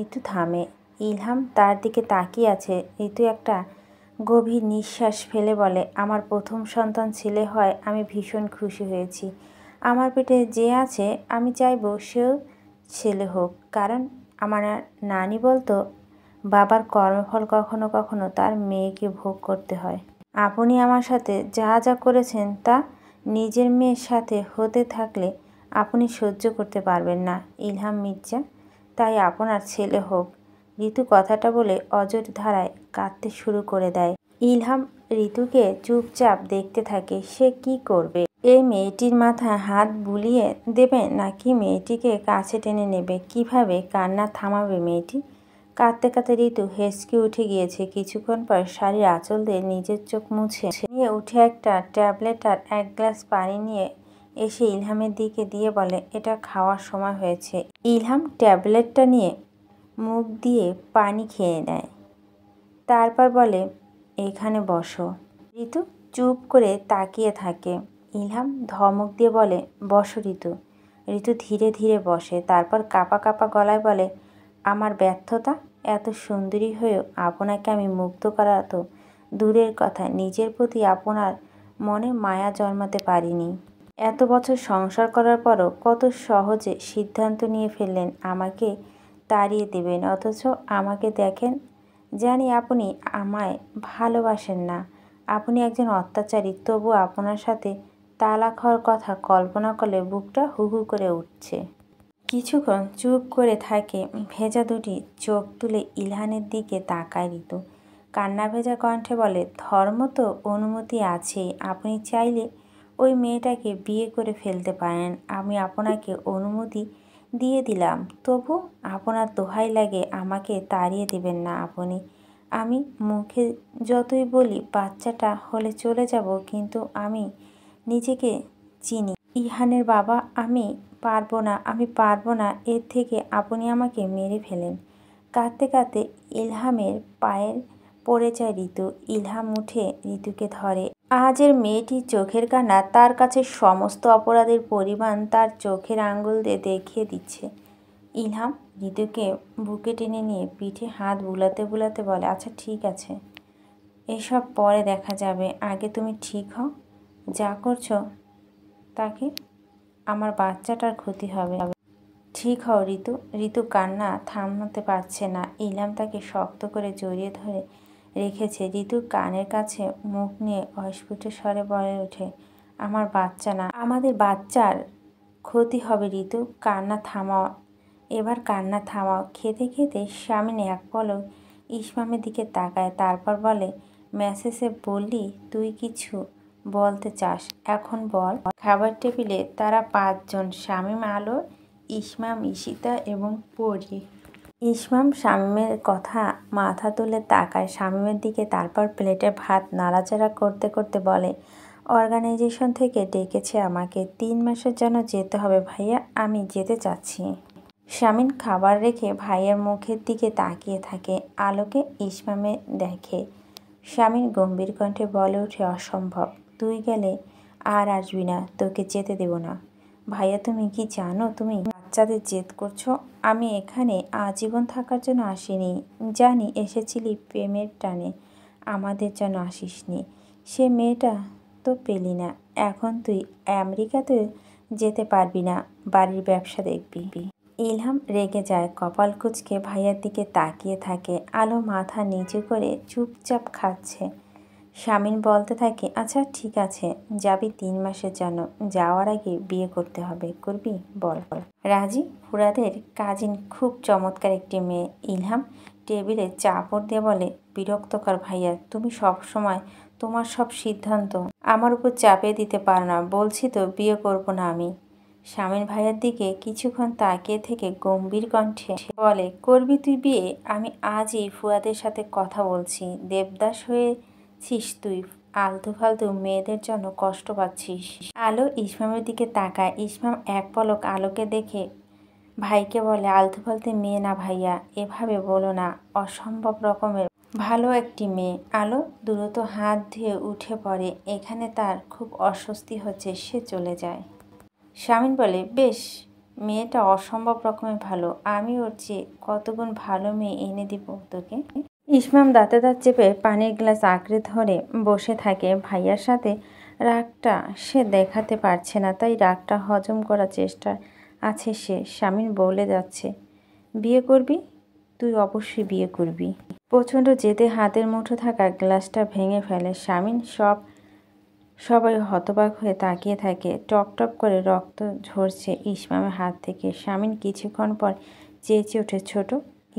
ঋতু থামে। ইলহাম তার দিকে তাকিয়ে আছে। ঋতু একটা গভীর নিঃশ্বাস ফেলে বলে, আমার প্রথম সন্তান ছেলে হয় আমি ভীষণ খুশি হয়েছি। আমার পেটে যে আছে আমি চাইবো সেও ছেলে হোক। কারণ আমার নানি বলতো বাবার কর্মফল কখনো কখনো তার মেয়েকে ভোগ করতে হয়। আপনি আমার সাথে যা যা করেছেন তা নিজের মেয়ের সাথে হতে থাকলে আপনি সহ্য করতে পারবেন না ইলহাম মির্জা। তাই আপনার ছেলে হোক। ঋতু কথাটা বলে অঝোর ধারায় কাঁদতে শুরু করে দেয়। ইলহাম ঋতুকে চুপচাপ দেখতে থাকে। সে কি করবে? এই মেয়েটির মাথায় হাত বুলিয়ে দেবে নাকি মেয়েটিকে কাছে টেনে নেবে? কিভাবে কান্না থামাবে মেয়েটি? কাঁদতে কাঁদতে ঋতু হেঁচকে উঠে গিয়েছে। কিছুক্ষণ পর শাড়ির আঁচল দিয়ে নিজের চোখ মুছে নিয়ে উঠে একটা ট্যাবলেট আর এক গ্লাস পানি নিয়ে এসে ইলহামের দিকে দিয়ে বলে, এটা খাওয়ার সময় হয়েছে। ইলহাম ট্যাবলেটটা নিয়ে মুখ দিয়ে পানি খেয়ে নেয়। তারপর বলে, এখানে বসো। ঋতু চুপ করে তাকিয়ে থাকে। ইলহাম ধমক দিয়ে বলে, বসো ঋতু। ঋতু ধীরে ধীরে বসে। তারপর কাঁপা কাঁপা গলায় বলে, আমার ব্যর্থতা, এত সুন্দরী হয়েও আপনাকে আমি মুগ্ধ করা তো দূরের কথা, নিজের প্রতি আপনার মনে মায়া জন্মাতে পারিনি। এত বছর সংসার করার পরও কত সহজে সিদ্ধান্ত নিয়ে ফেললেন আমাকে তাড়িয়ে দেবেন, অথচ আমাকে দেখেন। জানি আপনি আমায় ভালোবাসেন না, আপনি একজন অত্যাচারী, তবু আপনার সাথে তালাক হওয়ার কথা কল্পনা করলে বুকটা হু হু করে উঠছে। কিছুক্ষণ চুপ করে থাকে। ভেজা দুটি চোখ তুলে ইলহানের দিকে তাকায় ঋতু। কান্না ভেজা কণ্ঠে বলে, ধর্ম তো অনুমতি আছেই। আপনি চাইলে ওই মেয়েটাকে বিয়ে করে ফেলতে পারেন। আমি আপনাকে অনুমতি দিয়ে দিলাম, তবু আপনার দোহাই লাগে আমাকে তাড়িয়ে দেবেন না আপনি। আমি মুখে যতই বলি বাচ্চাটা হলে চলে যাব, কিন্তু আমি নিজেকে চিনি। ইহানের বাবা, আমি পারবো না এর থেকে আপনি আমাকে মেরে ফেলেন। কাঁদতে কাঁদতে ইলহামের পায়ের পড়ে যায় ঋতু। ইলহাম উঠে ঋতুকে ধরে। আজের মেয়েটির চোখের কান্না তার কাছে সমস্ত অপরাধের পরিমাণ তার চোখের আঙ্গুল দিয়ে দেখিয়ে দিচ্ছে। ইলহাম ঋতুকে বুকে টেনে নিয়ে পিঠে হাত বুলাতে বুলাতে বলে, আচ্ছা ঠিক আছে, এসব পরে দেখা যাবে, আগে তুমি ঠিক হও। যা করছো তাকে, আমার বাচ্চাটার ক্ষতি হবে। ঠিক হও ঋতু। ঋতু কান্না থামাতে পারছে না। ইলহাম তাকে শক্ত করে জড়িয়ে ধরে রেখেছে। ঋতু কানের কাছে মুখ নিয়ে অস্ফুট স্বরে বলে ওঠে, আমার বাচ্চা না, আমাদের বাচ্চার ক্ষতি হবে। ঋতু কান্না থামাও, এবার কান্না থামাও। খেতে খেতে সামনে এক পলক ইসমামের দিকে তাকায়। তারপর বলে, মেসেজে বললি তুই কিছু বলতে চাস, এখন বল। খাবার টেবিলে তারা 5 জন, শামীম, আলো, ইসমাম, ঈশিতা এবং পরি। ইসমাম শামীমের কথা মাথা তুলে তাকায় শামীমের দিকে। তারপর প্লেটে ভাত নাড়াচাড়া করতে করতে বলে, অর্গানাইজেশন থেকে ডেকেছে আমাকে, 3 মাসের জন্য যেতে হবে ভাইয়া, আমি যেতে চাচ্ছি। শামীম খাবার রেখে ভাইয়ের মুখের দিকে তাকিয়ে থাকে। আলোকে ইসমামে দেখে। শামীম গম্ভীর কণ্ঠে বলে ওঠে, অসম্ভব, তুই গেলে আর আসবি না, তোকে যেতে দেব না। ভাইয়া তুমি কি জানো তুমি বাচ্চাদের জেদ করছো? আমি এখানে আজীবন থাকার জন্য আসিনি। জানি এসেছিলি প্রেমের টানে, আমাদের জন্য আসিসনি। সে মেয়েটা তো পেলি না, এখন তুই আমেরিকাতে যেতে পারবি না, বাড়ির ব্যবসা দেখবি। ইলহাম রেগে যায়, কপাল কুঁচকে ভাইয়ার দিকে তাকিয়ে থাকে। আলো মাথা নিচু করে চুপচাপ খাচ্ছে। শামিন বলতে থাকে, আচ্ছা ঠিক আছে, যাবি 3 মাসের জন্য, যাওয়ার আগে বিয়ে করতে হবে, করবি বল। রাজি ফুরাদের কাজিন, খুব চমৎকার একটি মেয়ে। ইলহাম টেবিলে চাপড় দিয়ে বলে, বিরক্তকর ভাইয়া, তুমি সব সময় তোমার সব সিদ্ধান্ত আমার উপর চাপিয়ে দিতে পারো না। বলছি তো বিয়ে করব না আমি। শামিন ভাইয়ের দিকে কিছুক্ষণ তাকিয়ে থেকে গম্ভীর কণ্ঠে বলে, করবি তুই বিয়ে? আমি আজই ফুয়াদের সাথে কথা বলছি। দেবদাস হয়েছিস তুই, আলতু ফালতু মেয়েদের জন্য কষ্ট পাচ্ছিস। আলো ইসমামের দিকে তাকায়। ইসমাম এক পলক আলোকে দেখে ভাইকে বলে, আলতু ফালতু মেয়ে না ভাইয়া, এভাবে বলো না, অসম্ভব রকমের ভালো একটি মেয়ে। আলো দ্রুত হাত ধুয়ে উঠে পড়ে। এখানে তার খুব অস্বস্তি হচ্ছে, সে চলে যায়। শামিন বলে, বেশ, মেয়েটা অসম্ভব রকমের ভালো, আমি ওর চেয়ে কতগুণ ভালো মেয়ে এনে দিব তোকে। ইসমাম দাঁতে দাঁত চেপে পানির গ্লাস আঁকড়ে ধরে বসে থাকে। ভাইয়ার সাথে রাগটা সে দেখাতে পারছে না, তাই রাগটা হজম করার চেষ্টা আছে সে। শামিন বলে যাচ্ছে, বিয়ে করবি? তুই অবশ্যই বিয়ে করবি। প্রচণ্ড জেদে হাতের মুঠো থাকা গ্লাসটা ভেঙে ফেলে শামিন। সবাই হতবাক হয়ে তাকিয়ে থাকে। টপ টপ করে রক্ত ঝরছে ইসমামের হাত থেকে। শামিন কিছুক্ষণ পর চেঁচে ওঠে, ছোট।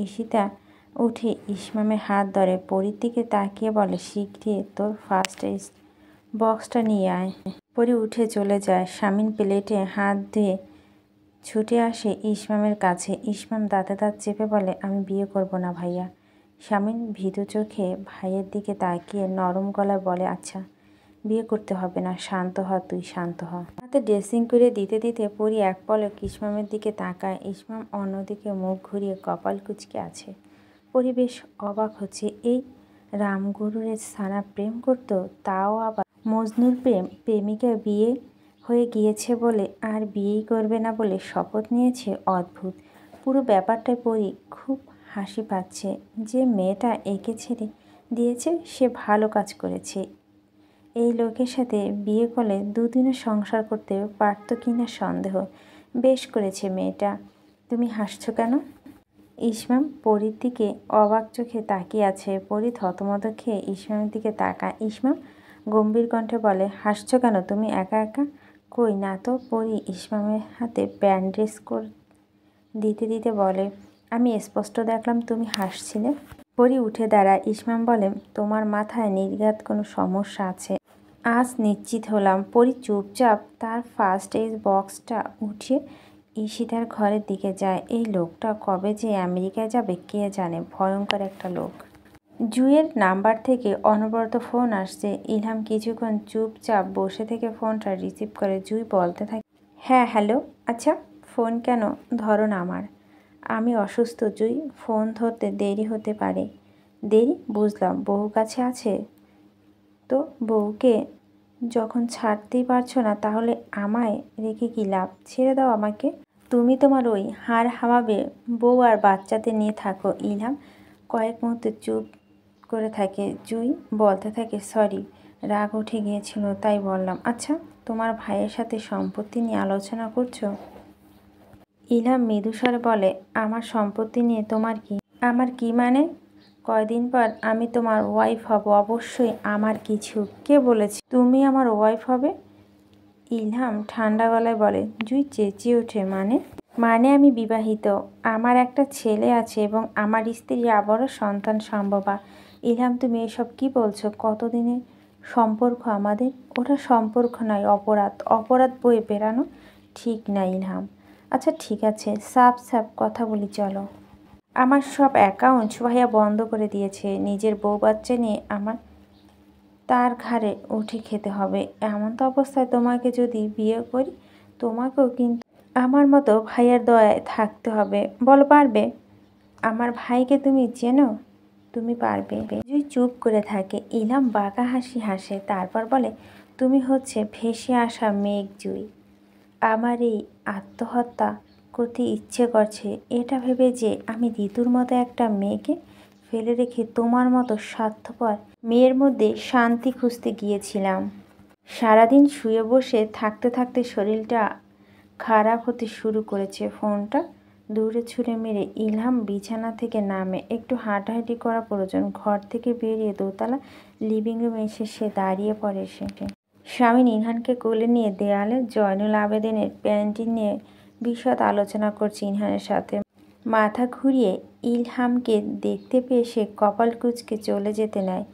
ঈশিতা উঠে ইসমামের হাত ধরে পরীর দিকে তাকিয়ে বলে, শিগগির তোর ফার্স্ট এইড বক্সটা নিয়ে আয়। পরী উঠে চলে যায়। শামিন প্লেটে হাত ধুয়ে ছুটে আসে ইসমামের কাছে। ইসমাম দাঁতে দাঁত চেপে বলে, আমি বিয়ে করব না ভাইয়া। শামিন ভীতু চোখে ভাইয়ের দিকে তাকিয়ে নরম গলায় বলে, আচ্ছা, বিয়ে করতে হবে না, শান্ত হ তুই, শান্ত হ। হাতে ড্রেসিং করে দিতে দিতে পরী এক পলক ইসমামের দিকে তাকায়। ইসমাম অন্যদিকে মুখ ঘুরিয়ে কপাল কুঁচকে আছে। পরী বেশ অবাক হচ্ছে, এই রামগুরুরের সানা প্রেম করত, তাও আবার মজনুর প্রেমিকা বিয়ে হয়ে গিয়েছে বলে আর বিয়েই করবে না বলে শপথ নিয়েছে। অদ্ভুত পুরো ব্যাপারটায় পরী খুব হাসি পাচ্ছে। যে মেয়েটা একে ছেড়ে দিয়েছে সে ভালো কাজ করেছে। এই লোকের সাথে বিয়ে করলে দুদিনও সংসার করতে পারত কিনা সন্দেহ। বেশ করেছে মেয়েটা। তুমি হাসছো কেন? ইসমাম পরীর দিকে অবাক চোখে তাকিয়ে আছে। পরী থতমত খেয়ে ইসমামের দিকে তাকায়। ইসমাম গম্ভীর কণ্ঠে বলে, হাসছো কেন তুমি একা একা? কই না তো। পরী ইসমামের হাতে ব্যান্ডেজ করে দিতে দিতে বলে, আমি স্পষ্ট দেখলাম তুমি হাসছিলে। পরী উঠে দাঁড়ায়। ইসমাম বলে, তোমার মাথায় নির্ঘাত কোনো সমস্যা আছে। আজ নিশ্চিত হলাম। পরী চুপচাপ তার ফার্স্ট এইড বক্সটা উঠিয়ে ঈশিতার ঘরের দিকে যায়। এই লোকটা কবে যে আমেরিকায় যাবে কে জানে, ভয়ঙ্কর একটা লোক। জুঁইয়ের নাম্বার থেকে অনবরত ফোন আসছে। ইলহাম কিছুক্ষণ চুপচাপ বসে থেকে ফোনটা রিসিভ করে। জুঁই বলতে থাকে, হ্যাঁ হ্যালো। আচ্ছা, ফোন কেন ধরো না আমার? আমি অসুস্থ জুঁই, ফোন ধরতে দেরি হতে পারে। দেরি বুঝলাম, বউ কাছে আছে তো, বউকে যখন ছাড়তেই পারছো না তাহলে আমায় রেখে কী লাভ? ছেড়ে দাও আমাকে। তুমি তোমার ওই হাড় হামাবে বউ আর বাচ্চাদের নিয়ে থাকো। ইলহাম কয়েক মুহূর্তে চুপ করে থাকে। জুঁই বলতে থাকে, সরি, রাগ উঠে গিয়েছিল তাই বললাম। আচ্ছা, তোমার ভাইয়ের সাথে সম্পত্তি নিয়ে আলোচনা করছো? ইলহাম মৃদুস্বরে বলে, আমার সম্পত্তি নিয়ে তোমার কি? আমার কি মানে? কয়দিন পর আমি তোমার ওয়াইফ হব, অবশ্যই আমার কিছু। কে বলেছে তুমি আমার ওয়াইফ হবে? ইলহাম ঠান্ডা গলায় বলে। জুঁই চেঁচিয়ে ওঠে, মানে আমি বিবাহিত, আমার একটা ছেলে আছে এবং আমার স্ত্রী আবারও সন্তান সম্ভবা। ইলহাম তুমি এসব কি বলছো? কতদিনের সম্পর্ক আমাদের? ওটা সম্পর্ক নয়, অপরাধ। অপরাধ বয়ে বেড়ানো ঠিক না ইলহাম। আচ্ছা ঠিক আছে, সাফ সাফ কথা বলি চলো। আমার সব অ্যাকাউন্ট ভাইয়া বন্ধ করে দিয়েছে। নিজের বউ বাচ্চা নিয়ে আমার তার ঘাড়ে উঠে খেতে হবে। এমন তো অবস্থায় তোমাকে যদি বিয়ে করি, তোমাকেও কিন্তু আমার মতো ভাইয়ার দয়ায় থাকতে হবে। বলো পারবে? আমার ভাইকে তুমি চেনো, তুমি পারবে? জুঁই চুপ করে থাকে। ইলহাম বাঁকা হাসি হাসে, তারপর বলে, তুমি হচ্ছে ভেসে আসা মেঘ জুঁই। আমার এই আত্মহত্যা করতে ইচ্ছে করছে এটা ভেবে যে আমি ঋতুর মতো একটা মেয়েকে ফেলে রেখে তোমার মতো স্বার্থপর মেয়ের মধ্যে শান্তি খুঁজতে গিয়েছিলাম। সারাদিন শুয়ে বসে থাকতে থাকতে শরীরটা খারাপ হতে শুরু করেছে। ফোনটা দূরে ছুঁড়ে মেরে ইলহাম বিছানা থেকে নামে। একটু হাঁটাহাঁটি করা প্রয়োজন। ঘর থেকে বেরিয়ে দোতলা লিভিং রুমে এসে সে দাঁড়িয়ে পড়ে। শামীন ইলহানকে কোলে নিয়ে দেয়ালে জয়নুল আবেদিনের পেন্টিং নিয়ে বিশদ আলোচনা করছে ইলহানের সাথে। মাথা ঘুরিয়ে ইলহামকে দেখতে পেয়ে সে কপাল কুঁচকে চলে যেতে নেয়।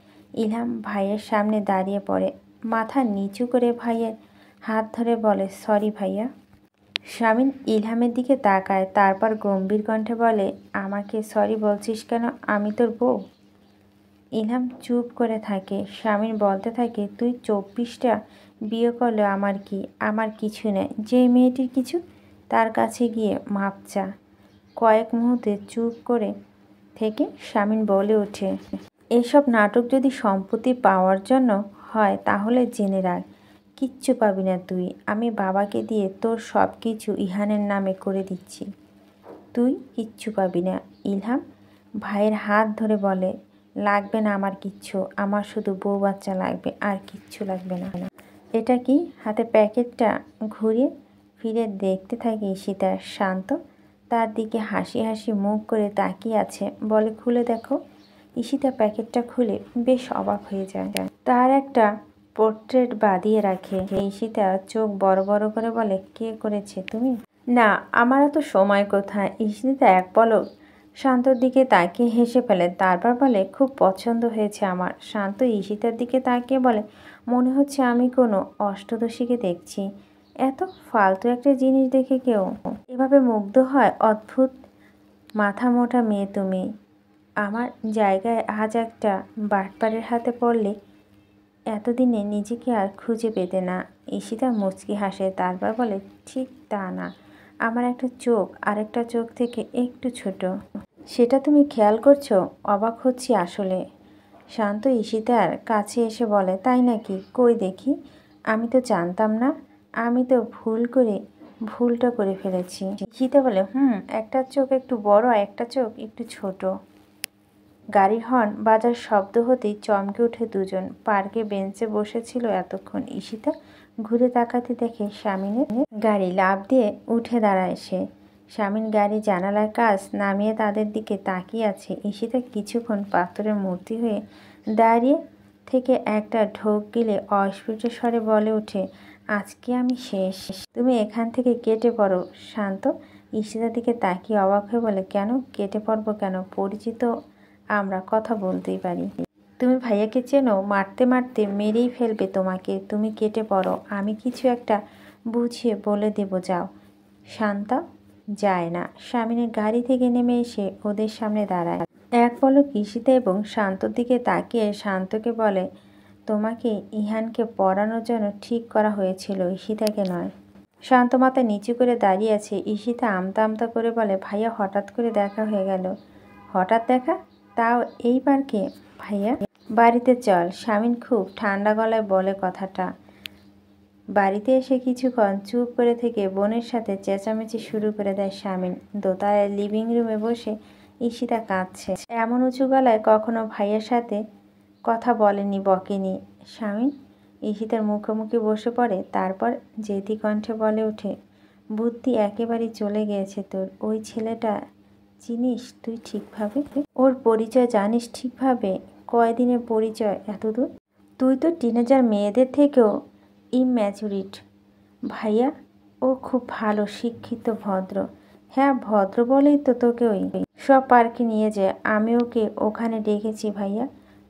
ইলহাম ভাইয়ের সামনে দাঁড়িয়ে পড়ে, মাথা নিচু করে ভাইয়ের হাত ধরে বলে, সরি ভাইয়া। শামীন ইলহামের দিকে তাকায়, তারপর গম্ভীর কণ্ঠে বলে, আমাকে সরি বলছিস কেন? আমি তোর বউ। ইলহাম চুপ করে থাকে। শামীন বলতে থাকে, তুই 24টা বিয়ে করলে আমার কি? আমার কিছু নেই। যে মেয়েটির কিছু, তার কাছে গিয়ে মাপ চা। কয়েক মুহূর্তে চুপ করে থেকে শামীন বলে ওঠে, এসব নাটক যদি সম্পত্তি পাওয়ার জন্য হয় তাহলে জেনে রাখ, কিচ্ছু পাবি না তুই। আমি বাবাকে দিয়ে তোর সব কিছু ইহানের নামে করে দিচ্ছি, তুই কিচ্ছু পাবি না। ইলহাম ভাইয়ের হাত ধরে বলে, লাগবে না আমার কিচ্ছু, আমার শুধু বউ বাচ্চা লাগবে, আর কিচ্ছু লাগবে না। এটা কি? হাতে প্যাকেটটা ঘুরিয়ে ফিরে দেখতে থাকে ঈশিতা। শান্ত তার দিকে হাসি হাসি মুখ করে তাকিয়ে আছে, বলে, খুলে দেখো। ঈশিতা প্যাকেটটা খুলে বেশ অবাক হয়ে যায়। তার একটা পোর্ট্রেট বাঁধিয়ে রাখে। ঈশিতা চোখ বড় বড় করে বলে, কে করেছে? তুমি? না, আমারও তো সময় কোথায়। ঈশিতা এক পলক শান্তর দিকে তাকিয়ে হেসে ফেলে, তারপর বলে, খুব পছন্দ হয়েছে আমার। শান্ত ঈশিতার দিকে তাকিয়ে বলে, মনে হচ্ছে আমি কোনো অষ্টদশীকে দেখছি। এত ফালতু একটা জিনিস দেখে কেউ এভাবে মুগ্ধ হয়? অদ্ভুত মাথা মোটা মেয়ে তুমি। আমার জায়গায় আজ একটা বাটপারের হাতে পড়লে এতদিনে নিজেকে আর খুঁজে পেতে না। ঈশিতা মুচকি হাসে, তারপর বলে, ঠিক তা না, আমার একটা চোখ আরেকটা চোখ থেকে একটু ছোট। সেটা তুমি খেয়াল করছো? অবাক হচ্ছি আসলে। শান্ত ঈশিতার কাছে এসে বলে, তাই নাকি? কই দেখি। আমি তো জানতাম না। আমি তো ভুলটা করে ফেলেছি। ঈশিতা বলে, একটা চোখ একটু বড়, একটা চোখ একটু ছোট। গাড়ির হর্ন বাজার শব্দ হতেই চমকে উঠে দুজন। পার্কে বেঞ্চে বসেছিল এতক্ষণ। ঈশিতা ঘুরে তাকাতে দেখে শামীনের গাড়ি। লাফ দিয়ে উঠে দাঁড়ায় সে। শামীন গাড়ি জানালার কাজ নামিয়ে তাদের দিকে তাকিয়ে আছে। ঈশিতা কিছুক্ষণ পাথরের মূর্তি হয়ে দাঁড়িয়ে থেকে একটা ঢোক গিলে অস্ফুট স্বরে বলে ওঠে, আজকে আমি শেষ, তুমি এখান থেকে কেটে পড়ো। শান্ত ঈশিতার দিকে তাকিয়ে অবাক হয়ে বলে, কেন কেটে পড়বো কেন? পরিচিত আমরা, কথা বলতেই পারি। তুমি ভাইয়াকে চেনো? মারতে মারতে মেরেই ফেলবে তোমাকে। তুমি কেটে পড়ো, আমি কিছু একটা বুঝিয়ে বলে দেব, যাও। শান্তা যায় না। শামীনের গাড়ি থেকে নেমে এসে ওদের সামনে দাঁড়ায়। এক পলক ঈশিতা এবং শান্তর দিকে তাকিয়ে শান্তকে বলে, তোমাকে ইহানকে পড়ানোর জন্য ঠিক করা হয়েছিল, ঈশিতাকে নয়। শান্ত মাথা নিচু করে দাঁড়িয়ে আছে। ঈশিতা আমতা আমতা করে বলে, ভাইয়া হঠাৎ করে দেখা হয়ে গেল। হঠাৎ দেখা? তাও এই পার্কে? ভাইয়া বাড়িতে চল। শামীন খুব ঠান্ডা গলায় বলে কথাটা। বাড়িতে এসে কিছুক্ষণ চুপ করে থেকে বোনের সাথে চেঁচামেচি শুরু করে দেয় শামীন। দোতলায় লিভিং রুমে বসে ঈশিতা কাঁদছে। এমন উঁচু গলায় কখনো ভাইয়ের সাথে কথা বলেনি, বকেনি। শামীন ঈশিতার মুখোমুখি বসে পড়ে, তারপর জেদি কণ্ঠে বলে ওঠে, বুদ্ধি একেবারেই চলে গিয়েছে তোর। ওই ছেলেটা চিনিস তুই ঠিকভাবে? ওর পরিচয় জানিস ঠিকভাবে? কয়দিনের পরিচয় এতদূর? তুই তো টিনেজার মেয়েদের থেকেও ইম্যাচুরিট। ভাইয়া ও খুব ভালো, শিক্ষিত, ভদ্র। হ্যাঁ, ভদ্র বলেই তো তোকে ওই সব পার্কে নিয়ে যায়। আমি ওকে ওখানে ডেকেছি ভাইয়া।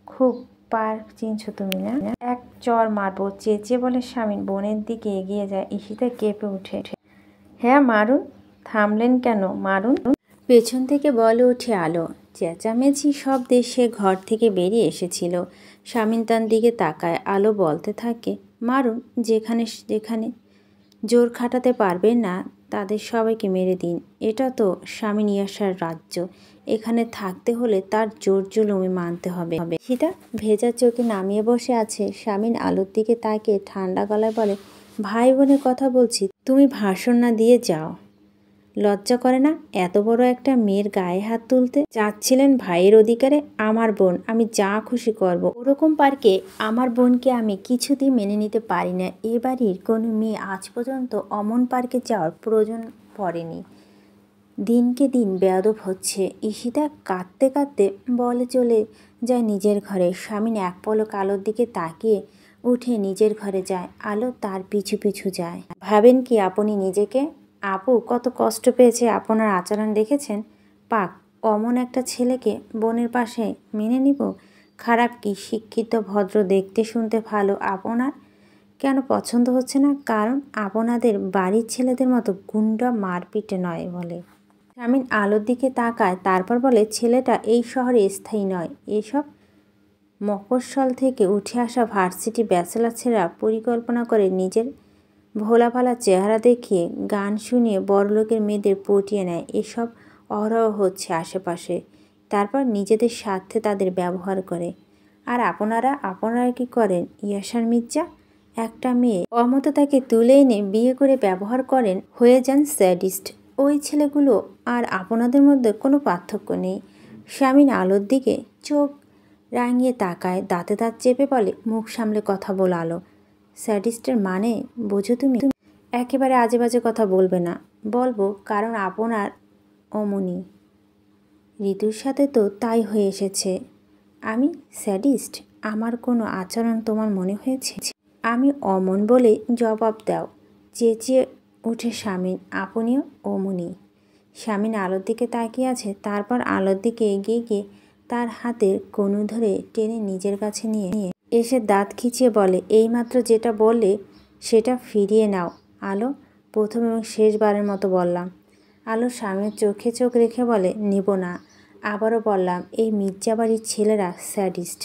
খুব পার্ক চিনছো তুমি না? এক চর মারবো, চেঁচে বলে শামীন বোনের দিকে এগিয়ে যায়। ঈশিতা কেঁপে উঠে, হ্যাঁ মারুন। থামলেন কেন? মারুন। পেছন থেকে বলে ওঠে আলো। চেঁচামেচি শব্দে সে ঘর থেকে বেরিয়ে এসেছিল। শামীন তার দিকে তাকায়। আলো বলতে থাকে, মারুন, যেখানে যেখানে জোর খাটাতে পারবেন না তাদের সবাইকে মেরে দিন। এটা তো শামীন ইয়াসার রাজ্য। এখানে থাকতে হলে তার জোর জুলুমি মানতে হবে। সেটা ভেজা চোখে নামিয়ে বসে আছে। শামীন আলোর দিকে তাকিয়ে ঠান্ডা গলায় বলে, ভাই বোনের কথা বলছি, তুমি ভাষণ না দিয়ে যাও। লজ্জা করে না এত বড় একটা মেয়ের গায়ে হাত তুলতে? চাচ্ছিলেন ভাইয়ের অধিকারে? আমার বোন, আমি যা খুশি করব। ওরকম পার্কে আমার বোনকে আমি কিছুতেই মেনে নিতে পারি না। এ বাড়ির কোনো মেয়ে আজ পর্যন্ত অমন পার্কে যাওয়ার প্রয়োজন পড়েনি। দিনকে দিন বেয়াদব হচ্ছে। ঈশিতা কাঁদতে কাঁদতে বলে চলে যায় নিজের ঘরে। স্বামীন এক পলক আলোর দিকে তাকিয়ে উঠে নিজের ঘরে যায়। আলো তার পিছু পিছু যায়। ভাবেন কি আপনি নিজেকে? আপু কত কষ্ট পেয়েছে আপনার আচরণ দেখেছেন? পাক অমন একটা ছেলেকে বোনের পাশে মেনে নিব? খারাপ কি? শিক্ষিত ভদ্র, দেখতে শুনতে ভালো, আপনার কেন পছন্দ হচ্ছে না? কারণ আপনাদের বাড়ির ছেলেদের মতো গুন্ডা মারপিটে নয় বলে। স্বামীন আলোর দিকে তাকায়, তারপর বলে ছেলেটা এই শহরে স্থায়ী নয়। এসব মফস্বল থেকে উঠে আসা ভার্সিটি ব্যাচেলার ছেলেরা পরিকল্পনা করে নিজের ভোলাভালা চেহারা দেখিয়ে গান শুনিয়ে বড়লোকের মেয়েদের পটিয়ে নেয়। এসব অহরহ হচ্ছে আশেপাশে। তারপর নিজেদের স্বার্থে তাদের ব্যবহার করে। আর আপনারা কি করেন? ইয়াসার মির্জা একটা মেয়ে অমতো তাকে তুলে এনে বিয়ে করে ব্যবহার করেন, হয়ে যান স্যাডিস্ট। ওই ছেলেগুলো আর আপনাদের মধ্যে কোনো পার্থক্য নেই। স্বামীন আলোর দিকে চোখ রাঙিয়ে তাকায়, দাঁতে দাঁত চেপে বলে, মুখ সামলে কথা বল আলো। স্যাডিস্টের মানে বোঝো তুমি? একেবারে আজে বাজে কথা বলবে না। বলবো, কারণ আপনার অমনি ঋতুর সাথে তো তাই হয়ে এসেছে। আমি স্যাডিস্ট? আমার কোনো আচরণ তোমার মনে হয়েছে আমি অমন বলে জবাব দাও? চেঁচিয়ে উঠে স্বামীন, আপনিও অমনি। স্বামীন আলোর দিকে তাকিয়ে আছে, তারপর আলোর দিকে এগিয়ে গিয়ে তার হাতের কনু ধরে টেনে নিজের কাছে নিয়ে এসে দাঁত খিচিয়ে বলে, এইমাত্র যেটা বললে সেটা ফিরিয়ে নাও। আলো, প্রথম এবং শেষবারের মতো বললাম। আলো স্বামীর চোখে চোখ রেখে বলে, নেব না। আবারও বললাম, এই মির্জাবাড়ির ছেলেরা স্যাডিস্ট।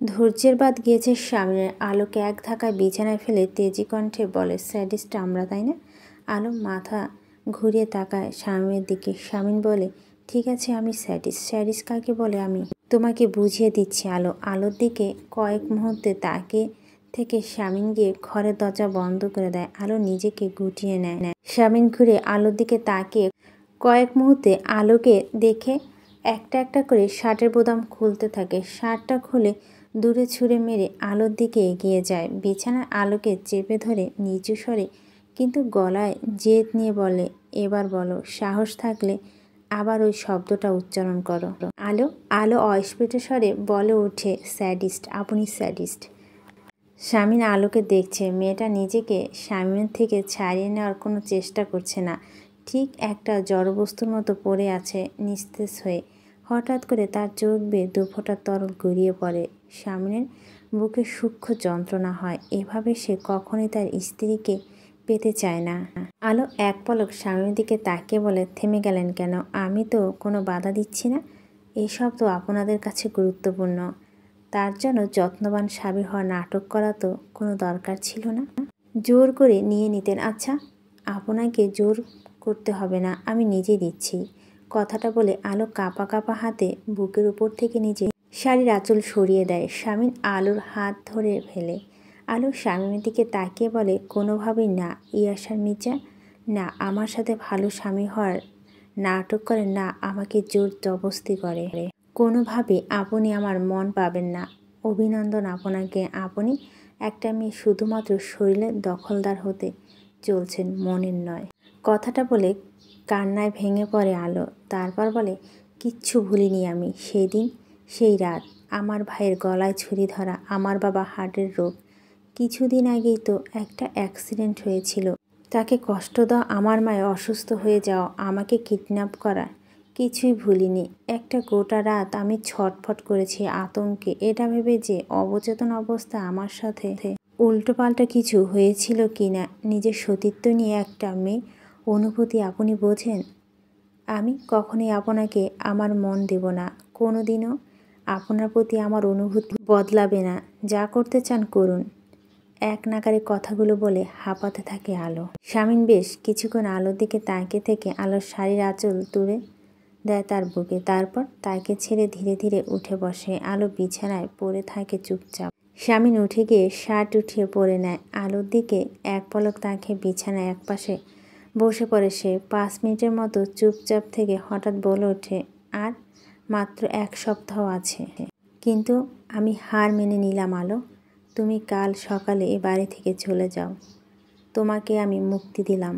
ধৈর্যের বাদ গিয়েছে স্বামীর। আলোকে এক ধাক্কায় বিছানায় ফেলে তেজি কণ্ঠে বলে, স্যাডিস্ট আমরা, তাই না? আলো মাথা ঘুরিয়ে তাকায় স্বামীর দিকে। স্বামীন বলে, ঠিক আছে আমি স্যাডিস্ট। স্যাডিস্ট কাকে বলে আমি তোমাকে বুঝিয়ে দিচ্ছি। আলো আলোর দিকে কয়েক মুহূর্তে তাকিয়ে থেকে স্বামীন গিয়ে ঘরের দরজা বন্ধ করে দেয়। আলো নিজেকে গুটিয়ে নেয়। স্বামীন ঘুরে আলোর দিকে তাকিয়ে কয়েক মুহূর্তে আলোকে দেখে একটা একটা করে শার্টের বোতাম খুলতে থাকে। শার্টটা খুলে দূরে ছুঁড়ে মেরে আলোর দিকে এগিয়ে যায়। বিছানায় আলোকে চেপে ধরে নিচু স্বরে কিন্তু গলায় জেদ নিয়ে বলে, এবার বলো, সাহস থাকলে আবার ওই শব্দটা উচ্চারণ করো। আলো আলো অস্ফুট স্বরে বলে ওঠে, স্যাডিস্ট, আপনি স্যাডিস্ট। স্বামীন আলোকে দেখছে। মেয়েটা নিজেকে স্বামীর থেকে ছাড়িয়ে নেওয়ার কোনো চেষ্টা করছে না। ঠিক একটা জড়বস্তুর মতো পড়ে আছে নিস্তেজ হয়ে। হঠাৎ করে তার চোখ বেয়ে দুফোঁটা তরল গড়িয়ে পড়ে। স্বামীনের বুকে সূক্ষ্ম যন্ত্রণা হয়। এভাবে সে কখনোই তার স্ত্রীকে পেতে চায় না। আলো এক পলক স্বামীর দিকে তাকিয়ে বলে, থেমে গেলেন কেন? আমি তো কোনো বাধা দিচ্ছি না। এসব তো আপনাদের কাছে গুরুত্বপূর্ণ। তার জন্য যত্নবান স্বামী হওয়ার নাটক করা তো কোনো দরকার ছিল না। জোর করে নিয়ে নিতেন। আচ্ছা, আপনাকে জোর করতে হবে না, আমি নিজে দিচ্ছি। কথাটা বলে আলো কাঁপা কাঁপা হাতে বুকের উপর থেকে নিজে শাড়ির আঁচল সরিয়ে দেয়। স্বামীন আলোর হাত ধরে ফেলে। আলো স্বামীর দিকে তাকিয়ে বলে, কোনোভাবেই না ইয়াসার মির্জা, না আমার সাথে ভালো স্বামী হওয়ার নাটক করে, না আমাকে জোর জবস্তি করে। কোনোভাবে আপনি আমার মন পাবেন না। অভিনন্দন আপনাকে। আপনি একটা মেয়ে, শুধুমাত্র শরীরের দখলদার হতে চলছেন, মনের নয়। কথাটা বলে কান্নায় ভেঙে পড়ে আলো। তারপর বলে, কিচ্ছু ভুলিনি আমি। সেই দিন, সেই রাত, আমার ভাইয়ের গলায় ছুরি ধরা, আমার বাবা হার্টের রোগ, কিছুদিন আগেই তো একটা অ্যাক্সিডেন্ট হয়েছিল, তাকে কষ্ট দাও, আমার মায়ের অসুস্থ হয়ে যাও, আমাকে কিডন্যাপ করা, কিছুই ভুলিনি। একটা গোটা রাত আমি ছটফট করেছি আতঙ্কে, এটা ভেবে যে অবচেতন অবস্থা আমার সাথে উল্টোপাল্টা কিছু হয়েছিল কি না। নিজের সতীত্ব নিয়ে একটা মেয়ে অনুভূতি আপনি বোঝেন? আমি কখনোই আপনাকে আমার মন দেব না। কোনো দিনও আপনার প্রতি আমার অনুভূতি বদলাবে না। যা করতে চান করুন। এক নাগারে কথাগুলো বলে হাঁপাতে থাকে আলো। স্বামীন বেশ কিছুক্ষণ আলোর দিকে তাকিয়ে থেকে আলোর শাড়ির আঁচল তুলে দেয় তার বুকে। তারপর তাকে ছেড়ে ধীরে ধীরে উঠে বসে। আলো বিছানায় পড়ে থাকে চুপচাপ। স্বামীন উঠে গিয়ে শার্ট উঠিয়ে পরে নেয়। আলোর দিকে এক পলক তাকিয়ে বিছানায় একপাশে বসে পড়ে সে। 5 মিনিটের মতো চুপচাপ থেকে হঠাৎ বলে ওঠে, আর মাত্র 1 সপ্তাহ আছে। কিন্তু আমি হার মেনে নিলাম আলো। তুমি কাল সকালে এ বাড়ি থেকে চলে যাও। তোমাকে আমি মুক্তি দিলাম।